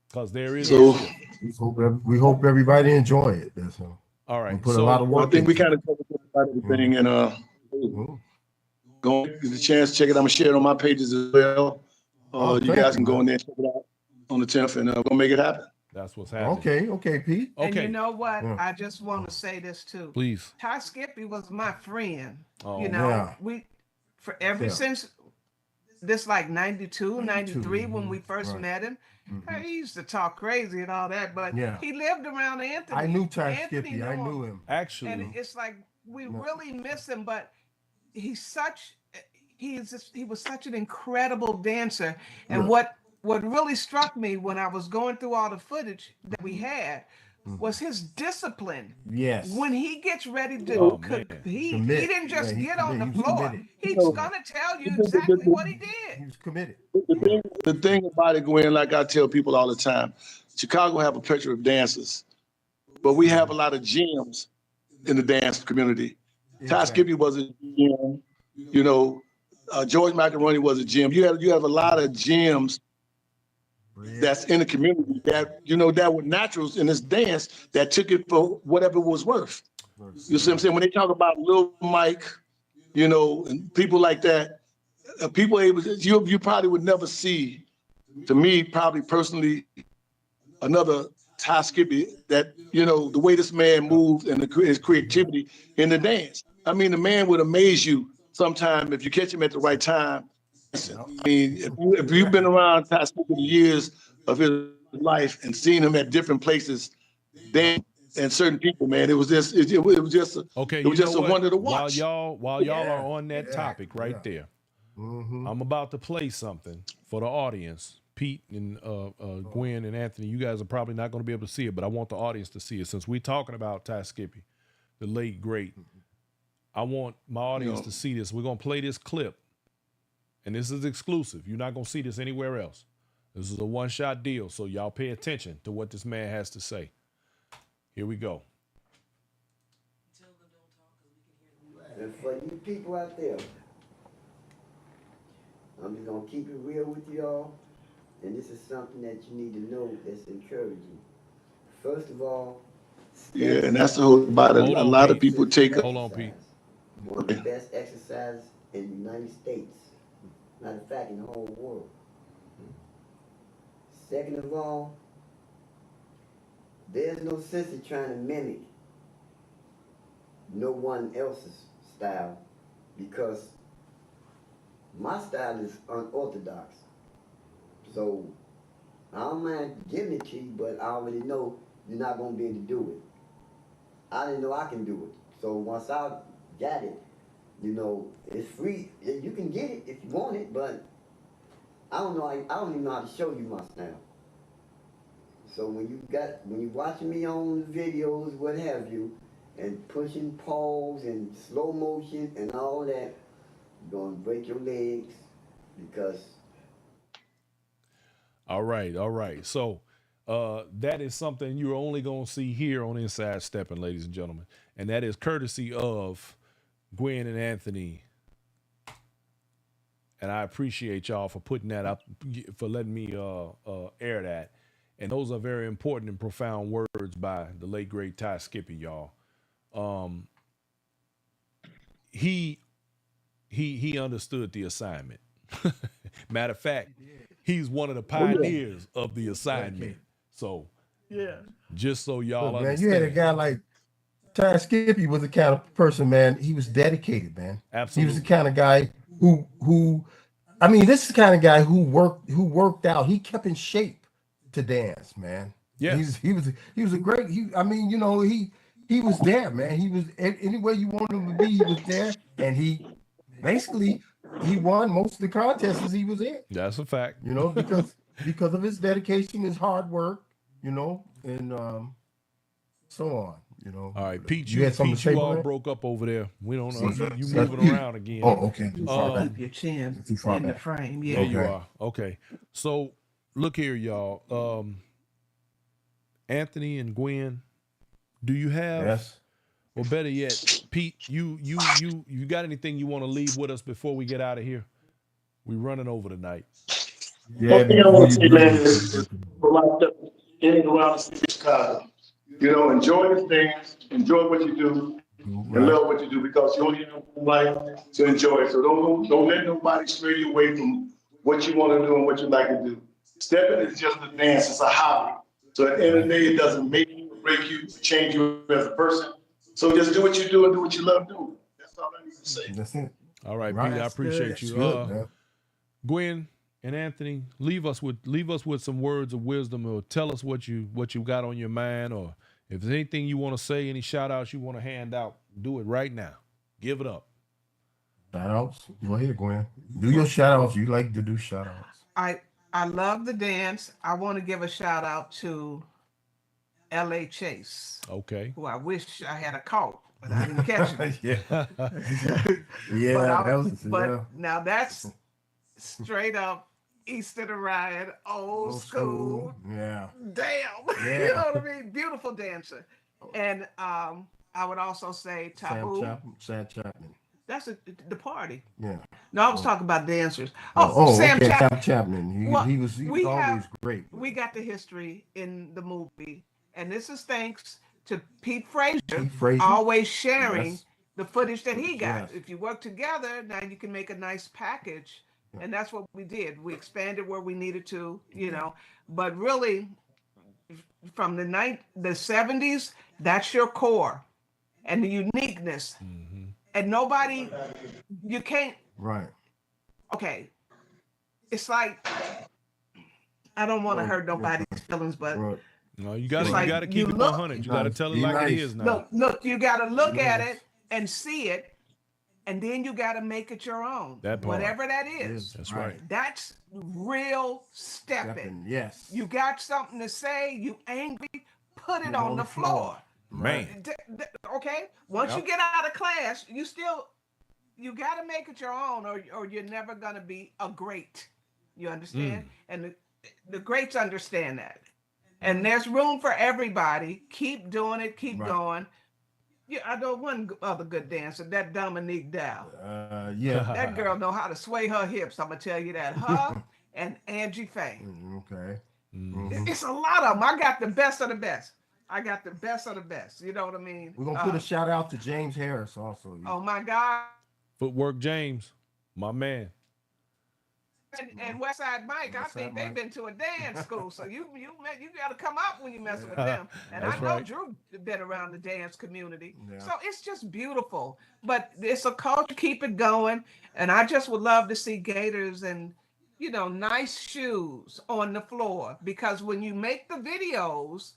Because there is. So we hope everybody enjoy it. That's all. All right. Put a lot of work. I think we kind of covered everything, and go get the chance to check it. I'm gonna share it on my pages as well. You guys can go in there and check it out on the 10th, and we're gonna make it happen. That's what's happening. Okay, Pete. And you know what? I just want to say this too. Please. T Skippy was my friend. Oh, you know, since this like 92, 93 when we first met him. He used to talk crazy and all that, but he lived around Anthony. I knew T Skippy. I knew him. Actually. And it's like we really miss him, but he was such an incredible dancer. And what really struck me when I was going through all the footage that we had was his discipline. Yes. When he gets ready to compete, he didn't just get on the floor. He's gonna tell you exactly what he did. He was committed. The thing about it, Gwen, like I tell people all the time, Chicago have a plethora of dancers, but we have a lot of gyms in the dance community. T Skippy was a gym, you know. George Macaroni was a gym. You have a lot of gyms that's in the community that that were naturals in this dance that took it for whatever it was worth. You see what I'm saying? When they talk about Lil Mike, and people like that, people you probably would never see, to me, probably personally, another T Skippy that, the way this man moved and his creativity in the dance. I mean, the man would amaze you sometime if you catch him at the right time. I mean, if you've been around T Skippy the years of his life and seen him at different places, and certain people, man, it was just a wonder to watch. While y'all are on that topic right there, I'm about to play something for the audience. Pete and Gwen and Anthony, you guys are probably not going to be able to see it, but I want the audience to see it since we're talking about T Skippy, the late great. I want my audience to see this. We're going to play this clip. And this is exclusive. You're not going to see this anywhere else. This is a one-shot deal, so y'all pay attention to what this man has to say. Here we go. And for you people out there, I'm just going to keep it real with y'all. And this is something that you need to know that's encouraging. First of all, and that's the whole about it. A lot of people take Hold on, Pete. One of the best exercises in the United States. Matter of fact, in the whole world. Second of all, there's no sense in trying to mimic no one else's style, because my style is unorthodox. So I don't mind giving it to you, but I already know you're not going to be able to do it. I didn't know I can do it. So once I got it, it's free. You can get it if you want it, but I don't even know how to show you my style. So when you're watching me on videos, what have you, and pushing pause and slow motion and all that, you're gonna break your legs, because All right, all right. So that is something you're only gonna see here on Inside Steppin', ladies and gentlemen, and that is courtesy of Gwen and Anthony. And I appreciate y'all for putting that up, for letting me air that. And those are very important and profound words by the late great T Skippy, y'all. He understood the assignment. Matter of fact, he's one of the pioneers of the assignment. So Yeah. just so y'all Man, understand. you had a guy like Ty Skippy was the kind of person, man. He was dedicated, man. Absolutely. He was the kind of guy who I mean, this is the kind of guy who worked out. He kept in shape to dance, man. Yeah. He was a great. I mean, you know, he was there, man. He was any way you wanted him to be. He was there, and he basically he won most of the contests he was in. That's a fact. You know, because of his dedication, his hard work, you know, and so on. You know. All right, Pete, had something to Pete, say, you all man? broke up over there. We don't know. You moving around again. Oh, okay. Keep your chin in the frame. Yeah. There you are. Okay. So look here, y'all. Anthony and Gwen, do you have? Yes. Or better yet, Pete, you got anything you want to leave with us before we get out of here? We running over tonight. Yeah. One thing I want to say, man, is for myself, in and around the city of Chicago, you know, enjoy this dance, enjoy what you do, and love what you do, because you only have one life to enjoy it. So don't let nobody stray you away from what you want to do and what you like to do. Stepping is just a dance; it's a hobby. So at the end of the day, it doesn't make you, break you, change you as a person. So just do what you do and do what you love doing. That's all I need to say. That's it. All right, Right. Pete, I appreciate you. Good, man. Gwen and Anthony, leave us with some words of wisdom, or tell us what you got on your mind, or if there's anything you want to say, any shout outs you want to hand out, do it right now. Give it up. Shout outs. Go ahead, Gwen. Do your shout outs. You like to do shout outs. I love the dance. I want to give a shout out to L.A. Chase. Okay. Who I wish I had a caught, but I didn't catch it. Yeah. But now that's straight up East of the Riot, old school. Yeah. Damn. Yeah. You know what I mean? Beautiful dancer. And I would also say Taboo. Sam Chapman. That's the party. Yeah. No, I was talking about dancers. Sam Chapman. Sam Chapman. He was always great. We got the history in the movie, and this is thanks to Pete Frazier. Always sharing the footage that he got. Yes. If you work together, now you can make a nice package. And that's what we did. We expanded where we needed to, you know. But really, from the 70s, that's your core and the uniqueness. Mm-hmm. And nobody, you can't. Right. Okay. It's like, I don't want to hurt nobody's feelings, but no, you gotta keep it 100. You gotta tell it like it is now. Look, you gotta look at it and see it, and then you gotta make it your own. That part. Whatever that is. That's right. That's real stepping. Yes. You got something to say, you angry, put it on the floor. Man. Okay? Once you get out of class, you got to make it your own, or you're never going to be a great. You understand? And the greats understand that. And there's room for everybody. Keep doing it. Keep going. Yeah, I know one other good dancer, that Dominique Dow. Yeah. That girl know how to sway her hips. I'm going to tell you that. Her and Angie Faye. Okay. It's a lot of them. I got the best of the best. You know what I mean? We're going to put a shout out to James Harris also. Oh, my God. Footwork James, my man. And Westside Mike, I think they've been to a dance school. So you got to come up when you mess with them. And I know Drew been around the dance community. Yeah. So it's just beautiful. But it's a culture, keep it going. And I just would love to see Gators and, you know, nice shoes on the floor. Because when you make the videos,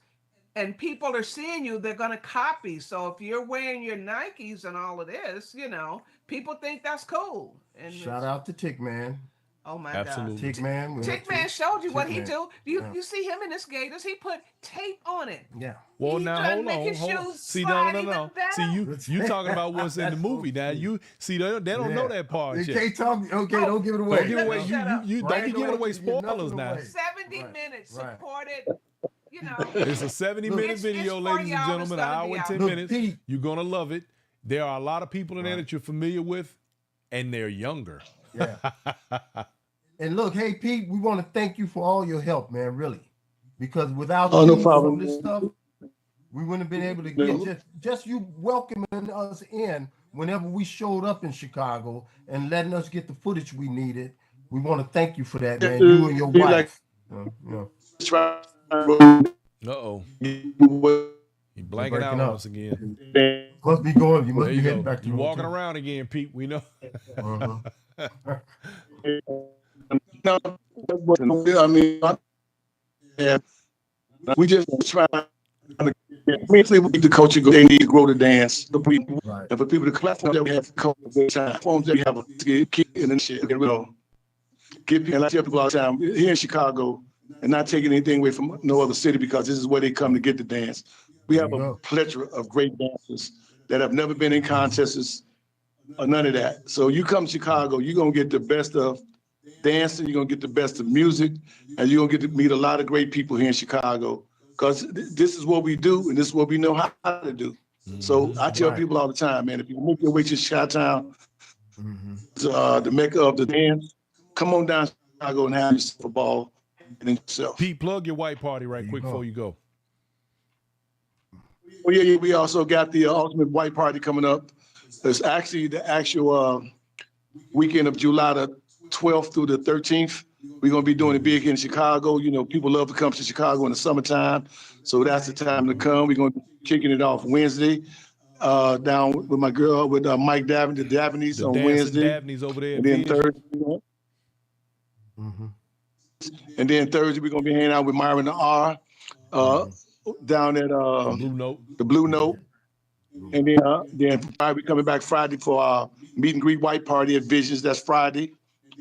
and people are seeing you, they're going to copy. So if you're wearing your Nikes and all of this, you know, people think that's cool. And shout out to Tick Man. Oh my Absolutely. God. Tick Man. Tick Man showed you what he Man. do. You see him in his Gators. He put tape on it. Yeah. Well, He now trying to hold make on, his hold on. shoes See, slide no. even better. See, you talking about what's in the movie. Now you see they don't know that part You yet. can't talk. Okay, don't give it away. Don't give it away. Shut up. You don't Brian be don't giving want away you to give nothing spoilers now. away. 70 Right. minutes Right. supported. You know, It's a 70-minute It's video, for ladies and y'all. gentlemen. An It's gonna hour be and out. 10 Look, minutes. Pete. You're gonna love it. There are a lot of people in there that you're familiar with, and they're younger. Yeah. And look, hey Pete, we want to thank you for all your help, man. Really, because without Oh, you, no problem. all this stuff, we wouldn't have been able to get just you welcoming us in whenever we showed up in Chicago and letting us get the footage we needed. We want to thank you for that, man. You and your Be like- wife. Yeah. Uh-oh. He blanking breaking out up. on us again. Must be going. You must There be you heading go. back to You the walking hotel. around again, Pete. We know. Uh-huh. No, I mean, yeah, we just try to basically we the culture they need to grow the dance. Right. And for people, the platform that we have, platforms that we have, keep and shit, get rid of. And I tell people all the time, here in Chicago, and not taking anything away from no other city because this is where they come to get the dance. We have a plethora of great dancers that have never been in contests or none of that. So you come to Chicago, you're gonna get the best of dancing, you're gonna get the best of music, and you're gonna get to meet a lot of great people here in Chicago. Because this is what we do, and this is what we know how to do. So I tell people all the time, man, if you make your way to Chi-Town, the mecca of the dance, come on down to Chicago and have yourself a ball and yourself. Pete, plug your white party right quick before you go. Oh yeah, we also got the Ultimate White Party coming up. It's actually the actual weekend of July the 12th through the 13th. We're going to be doing it big here in Chicago. You know, people love to come to Chicago in the summertime. So that's the time to come. We're going to be kicking it off Wednesday down with my girl, with Mike Dabney, the Dabneys on Wednesday. Dabneys over there. And then Thursday. And then Thursday, we're going to be hanging out with Myron the R down at the Blue Note. And then Friday, coming back Friday for our meet and greet white party at Visions. That's Friday.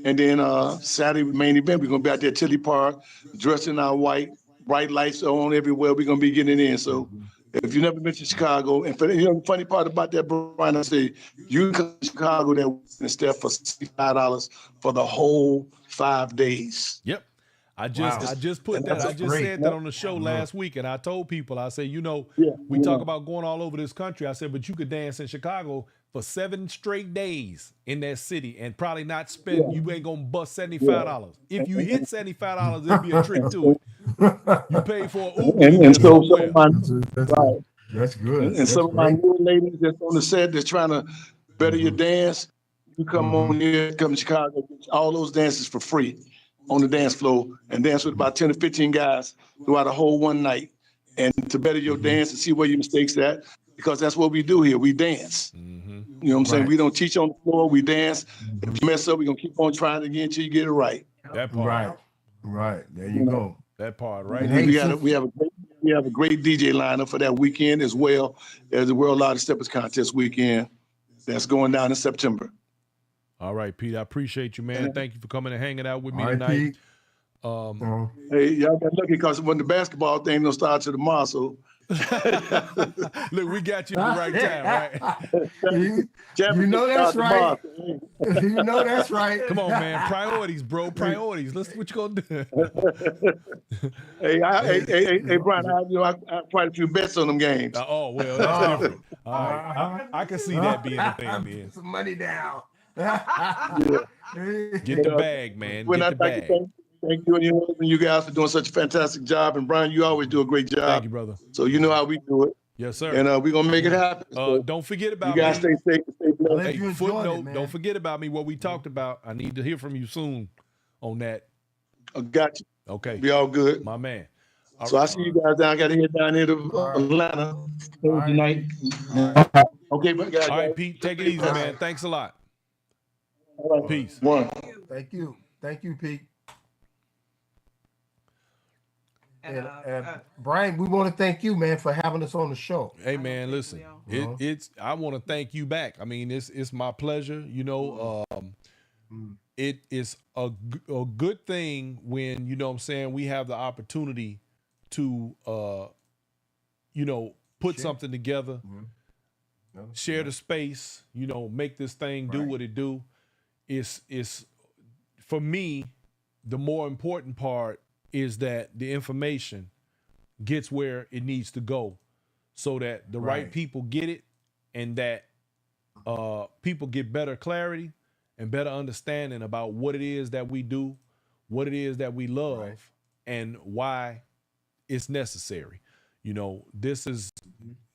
And then Saturday, main event, we're going to be out there at Tilly Park, dressed in our white, bright lights are on everywhere. We're going to be getting it in. So if you've never been to Chicago, and for, the funny part about that, Brian, I say, you can come to Chicago there and stay for $65 for the whole 5 days. Yep. I just put that. I just said that on the show last week, and I told people, I said, we talk about going all over this country. I said, but you could dance in Chicago for 7 straight days in that city and probably not spend. You ain't gonna bust $75. If you hit $75, it'll be a trick to it. You pay for an Uber. And so that's good. And some of my new ladies that's on the set that's trying to better your dance, you come on here, come to Chicago, all those dances for free on the dance floor and dance with about 10 to 15 guys throughout a whole one night. And to better your dance and see where your mistakes at, because that's what we do here. We dance. You know what I'm saying? We don't teach on the floor, we dance. If you mess up, we're gonna keep on trying again until you get it right. That part. Right. There you go. That part, right? And we have a great DJ lineup for that weekend as well as the World Loudest Steppers Contest weekend that's going down in September. All right, Pete, I appreciate you, man. Thank you for coming and hanging out with me tonight. Pete. Hey, y'all got lucky because when the basketball thing don't start till tomorrow, so look, we got you at the right time, right? You know that's right. You know that's right. Come on, man. Priorities, bro. Priorities. Let's what you gonna do. hey, Brian, I have quite a few bets on them games. Oh well, that's different. All right, I can see that being a thing. Then some money down. Get the bag, man. Get the bag. Thank you and you guys for doing such a fantastic job. And Brian, you always do a great job. Thank you, brother. So you know how we do it. Yes, sir. And we're gonna make it happen. So don't forget about you guys. me. Stay safe. Stay blessed. Hey, footnote, don't forget about me. What we talked about. I need to hear from you soon on that. I got you. Okay. Be all good. My man. All so right. I see you guys down. I got to head down here to Atlanta Thursday night. Okay, but guys. All right, Pete. Take it easy, man. Thanks a lot. All right. Peace. Thank you. Thank you, Pete. And Brian, we want to thank you, man, for having us on the show. Hey, man, listen, it's I want to thank you back. I mean, it's my pleasure. it is a good thing when, you know what I'm saying, we have the opportunity to, put something together, share the space, make this thing do what it do. It's for me, the more important part is that the information gets where it needs to go so that the right people get it, and that people get better clarity and better understanding about what it is that we do, what it is that we love, and why it's necessary. This is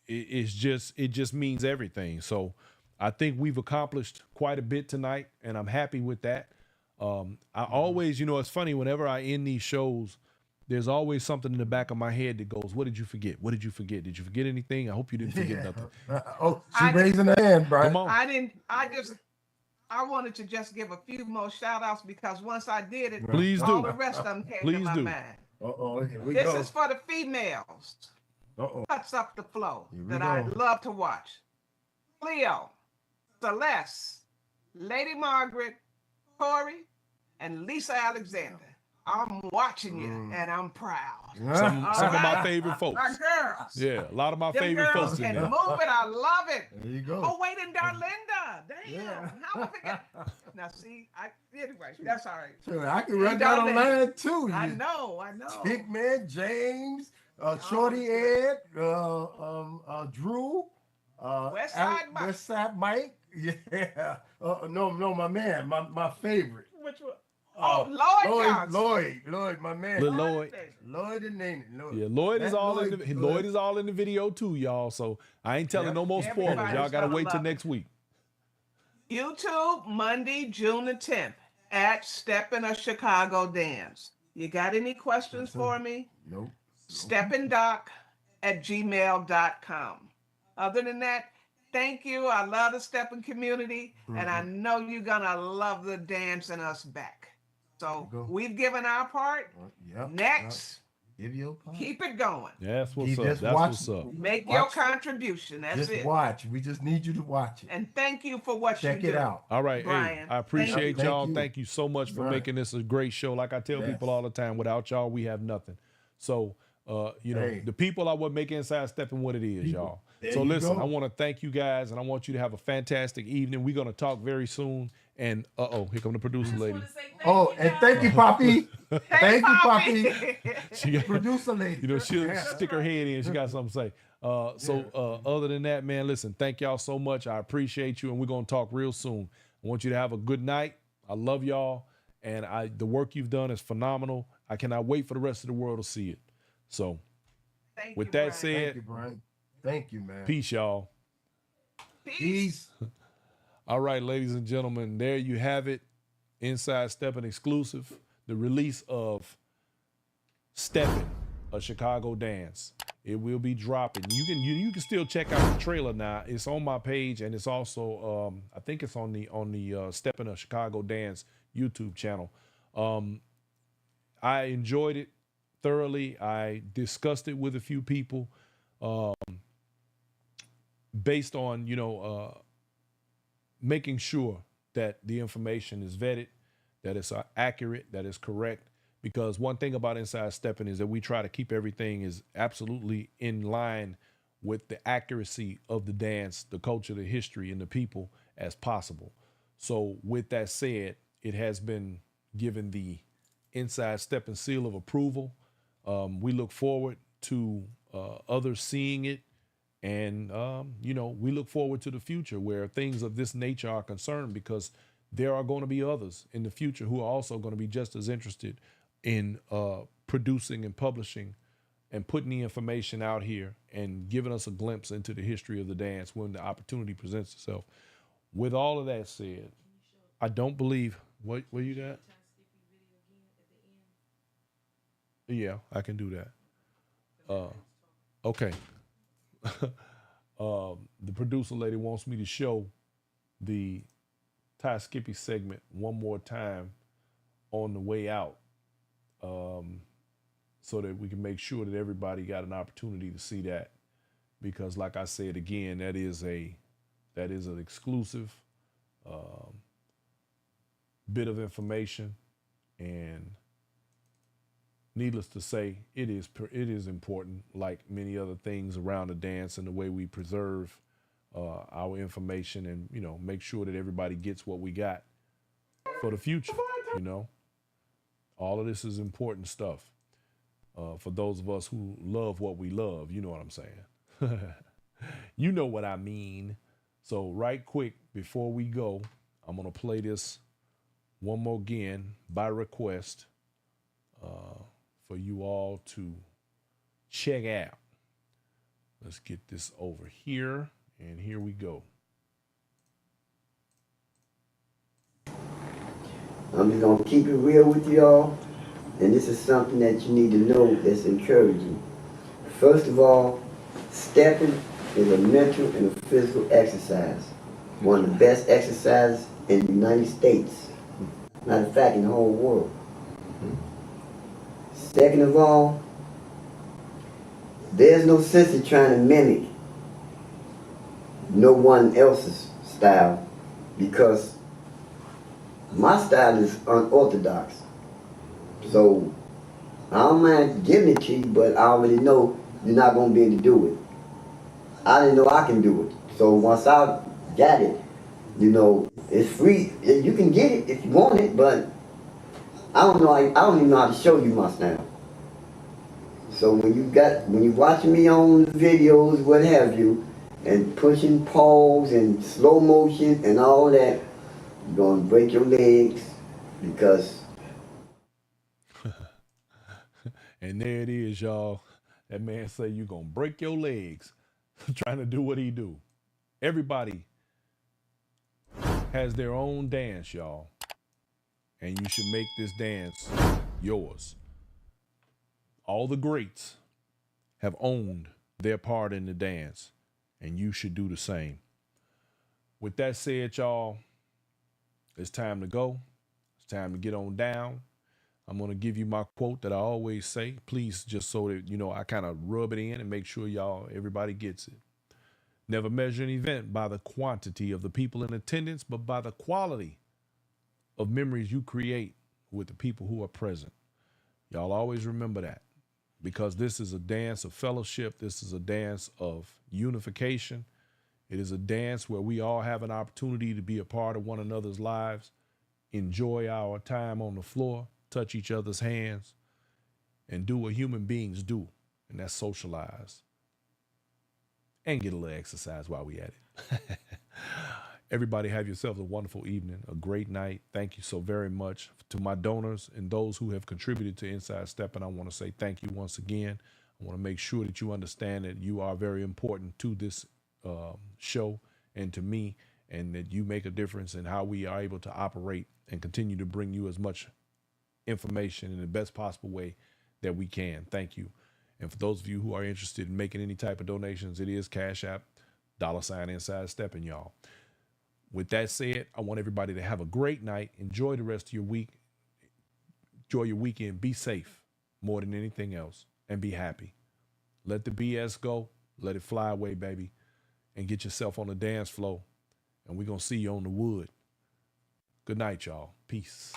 it just means everything. So I think we've accomplished quite a bit tonight, and I'm happy with that. I always, it's funny, whenever I end these shows, there's always something in the back of my head that goes, what did you forget? What did you forget? Did you forget anything? I hope you didn't forget nothing. She's raising her hand, Brian. Come on. I wanted to just give a few more shout outs because once I did it, Please all do. the rest of them came Please to my do. mind. Here we This go. is for the females. Cuts up the flow that I go. love to watch. Cleo, Celeste, Lady Margaret, Tori, and Lisa Alexander. I'm watching you, and I'm proud. Some of my favorite folks. My girls. Yeah, a lot of my Them favorite girls folks in can there. move it. I love it. There you go. Oh, wait, and Darlinda. Damn. How I forget? Now, see, anyway, that's all right. Sure, I can run that on line too. I know. Hickman, James, Shorty Ed, Drew, West Side Mike. Yeah. No, my man, my favorite. Which one? Lloyd, my man. Lloyd and Nene. Lloyd. Yeah, Lloyd is all in the video too, y'all. So I ain't telling no more spoilers. Y'all gotta wait till next week. YouTube, Monday, June the 10th at Steppin' a Chicago Dance. You got any questions for me? Nope. steppindoc@gmail.com. Other than that, thank you. I love the Steppin' community, and I know you're gonna love the dance and us back. So we've given our part. Next, give your part. Keep it going. That's what's up. Just That's watch, what's up. Make your contribution. That's just it. Watch. We just need you to watch it. And thank you for what you do. Check it out. All right, Brian. hey, I appreciate y'all. you. Thank you so much for making this a great show. Like I tell people all the time, without y'all, we have nothing. So, the people are what make Inside Steppin' what it is, y'all. So listen, I want to thank you guys, and I want you to have a fantastic evening. We're gonna talk very soon. And here come the producer lady. And thank you, Poppy. Thank you, Poppy. She got, producer lady. She'll stick her head in. She got something to say. Other than that, man, listen, thank y'all so much. I appreciate you, and we're gonna talk real soon. I want you to have a good night. I love y'all, and the work you've done is phenomenal. I cannot wait for the rest of the world to see it. So, with that said, thank you, Brian. Thank you, man. Peace, y'all. Peace. All right, ladies and gentlemen, there you have it. Inside Steppin' exclusive, the release of Steppin', a Chicago Dance. It will be dropping. You can still check out the trailer now. It's on my page, and it's also I think it's on the Steppin', a Chicago Dance YouTube channel. I enjoyed it thoroughly. I discussed it with a few people, based on making sure that the information is vetted, that it's accurate, that it's correct. Because one thing about Inside Steppin' is that we try to keep everything is absolutely in line with the accuracy of the dance, the culture, the history, and the people as possible. So with that said, it has been given the Inside Steppin' seal of approval. We look forward to others seeing it. And, we look forward to the future where things of this nature are concerned, because there are going to be others in the future who are also going to be just as interested in producing and publishing and putting the information out here and giving us a glimpse into the history of the dance when the opportunity presents itself. With all of that said, I don't believe what you got? Yeah, I can do that. Okay. The producer lady wants me to show the T Skippy segment one more time on the way out, so that we can make sure that everybody got an opportunity to see that, because like I said again, that is an exclusive bit of information, and needless to say, it is important, like many other things around the dance and the way we preserve our information, and make sure that everybody gets what we got for the future. All of this is important stuff for those of us who love what we love. You know what I'm saying? You know what I mean. So right quick before we go, I'm gonna play this one more again by request for you all to check out. Let's get this over here, and here we go. I'm just gonna keep it real with y'all, and this is something that you need to know that's encouraging. First of all, stepping is a mental and a physical exercise. One of the best exercises in the United States. Matter of fact, in the whole world. Second of all, there's no sense in trying to mimic no one else's style, because my style is unorthodox. So I don't mind giving it to you, but I already know you're not going to be able to do it. I didn't know I can do it. So once I got it, it's free. You can get it if you want it, but I don't even know how to show you my style. So when you're watching me on videos, what have you, and pushing pause and slow motion and all that, you're going to break your legs, because And there it is, y'all. That man say you gonna break your legs trying to do what he do. Everybody has their own dance, y'all. And you should make this dance yours. All the greats have owned their part in the dance, and you should do the same. With that said, y'all, it's time to go. It's time to get on down. I'm going to give you my quote that I always say. Please, just so that, I kind of rub it in and make sure everybody gets it. Never measure an event by the quantity of the people in attendance, but by the quality of memories you create with the people who are present. Y'all always remember that, because this is a dance of fellowship. This is a dance of unification. It is a dance where we all have an opportunity to be a part of one another's lives, enjoy our time on the floor, touch each other's hands, and do what human beings do, and that's socialize and get a little exercise while we at it. Everybody have yourselves a wonderful evening, a great night. Thank you so very much. To my donors and those who have contributed to Inside Steppin', I want to say thank you once again. I want to make sure that you understand that you are very important to this show and to me, and that you make a difference in how we are able to operate and continue to bring you as much information in the best possible way that we can. Thank you. And for those of you who are interested in making any type of donations, it is Cash App, $ Inside Steppin', y'all. With that said, I want everybody to have a great night. Enjoy the rest of your week. Enjoy your weekend. Be safe more than anything else, and be happy. Let the BS go. Let it fly away, baby. And get yourself on the dance floor. And we're going to see you on the wood. Good night, y'all. Peace.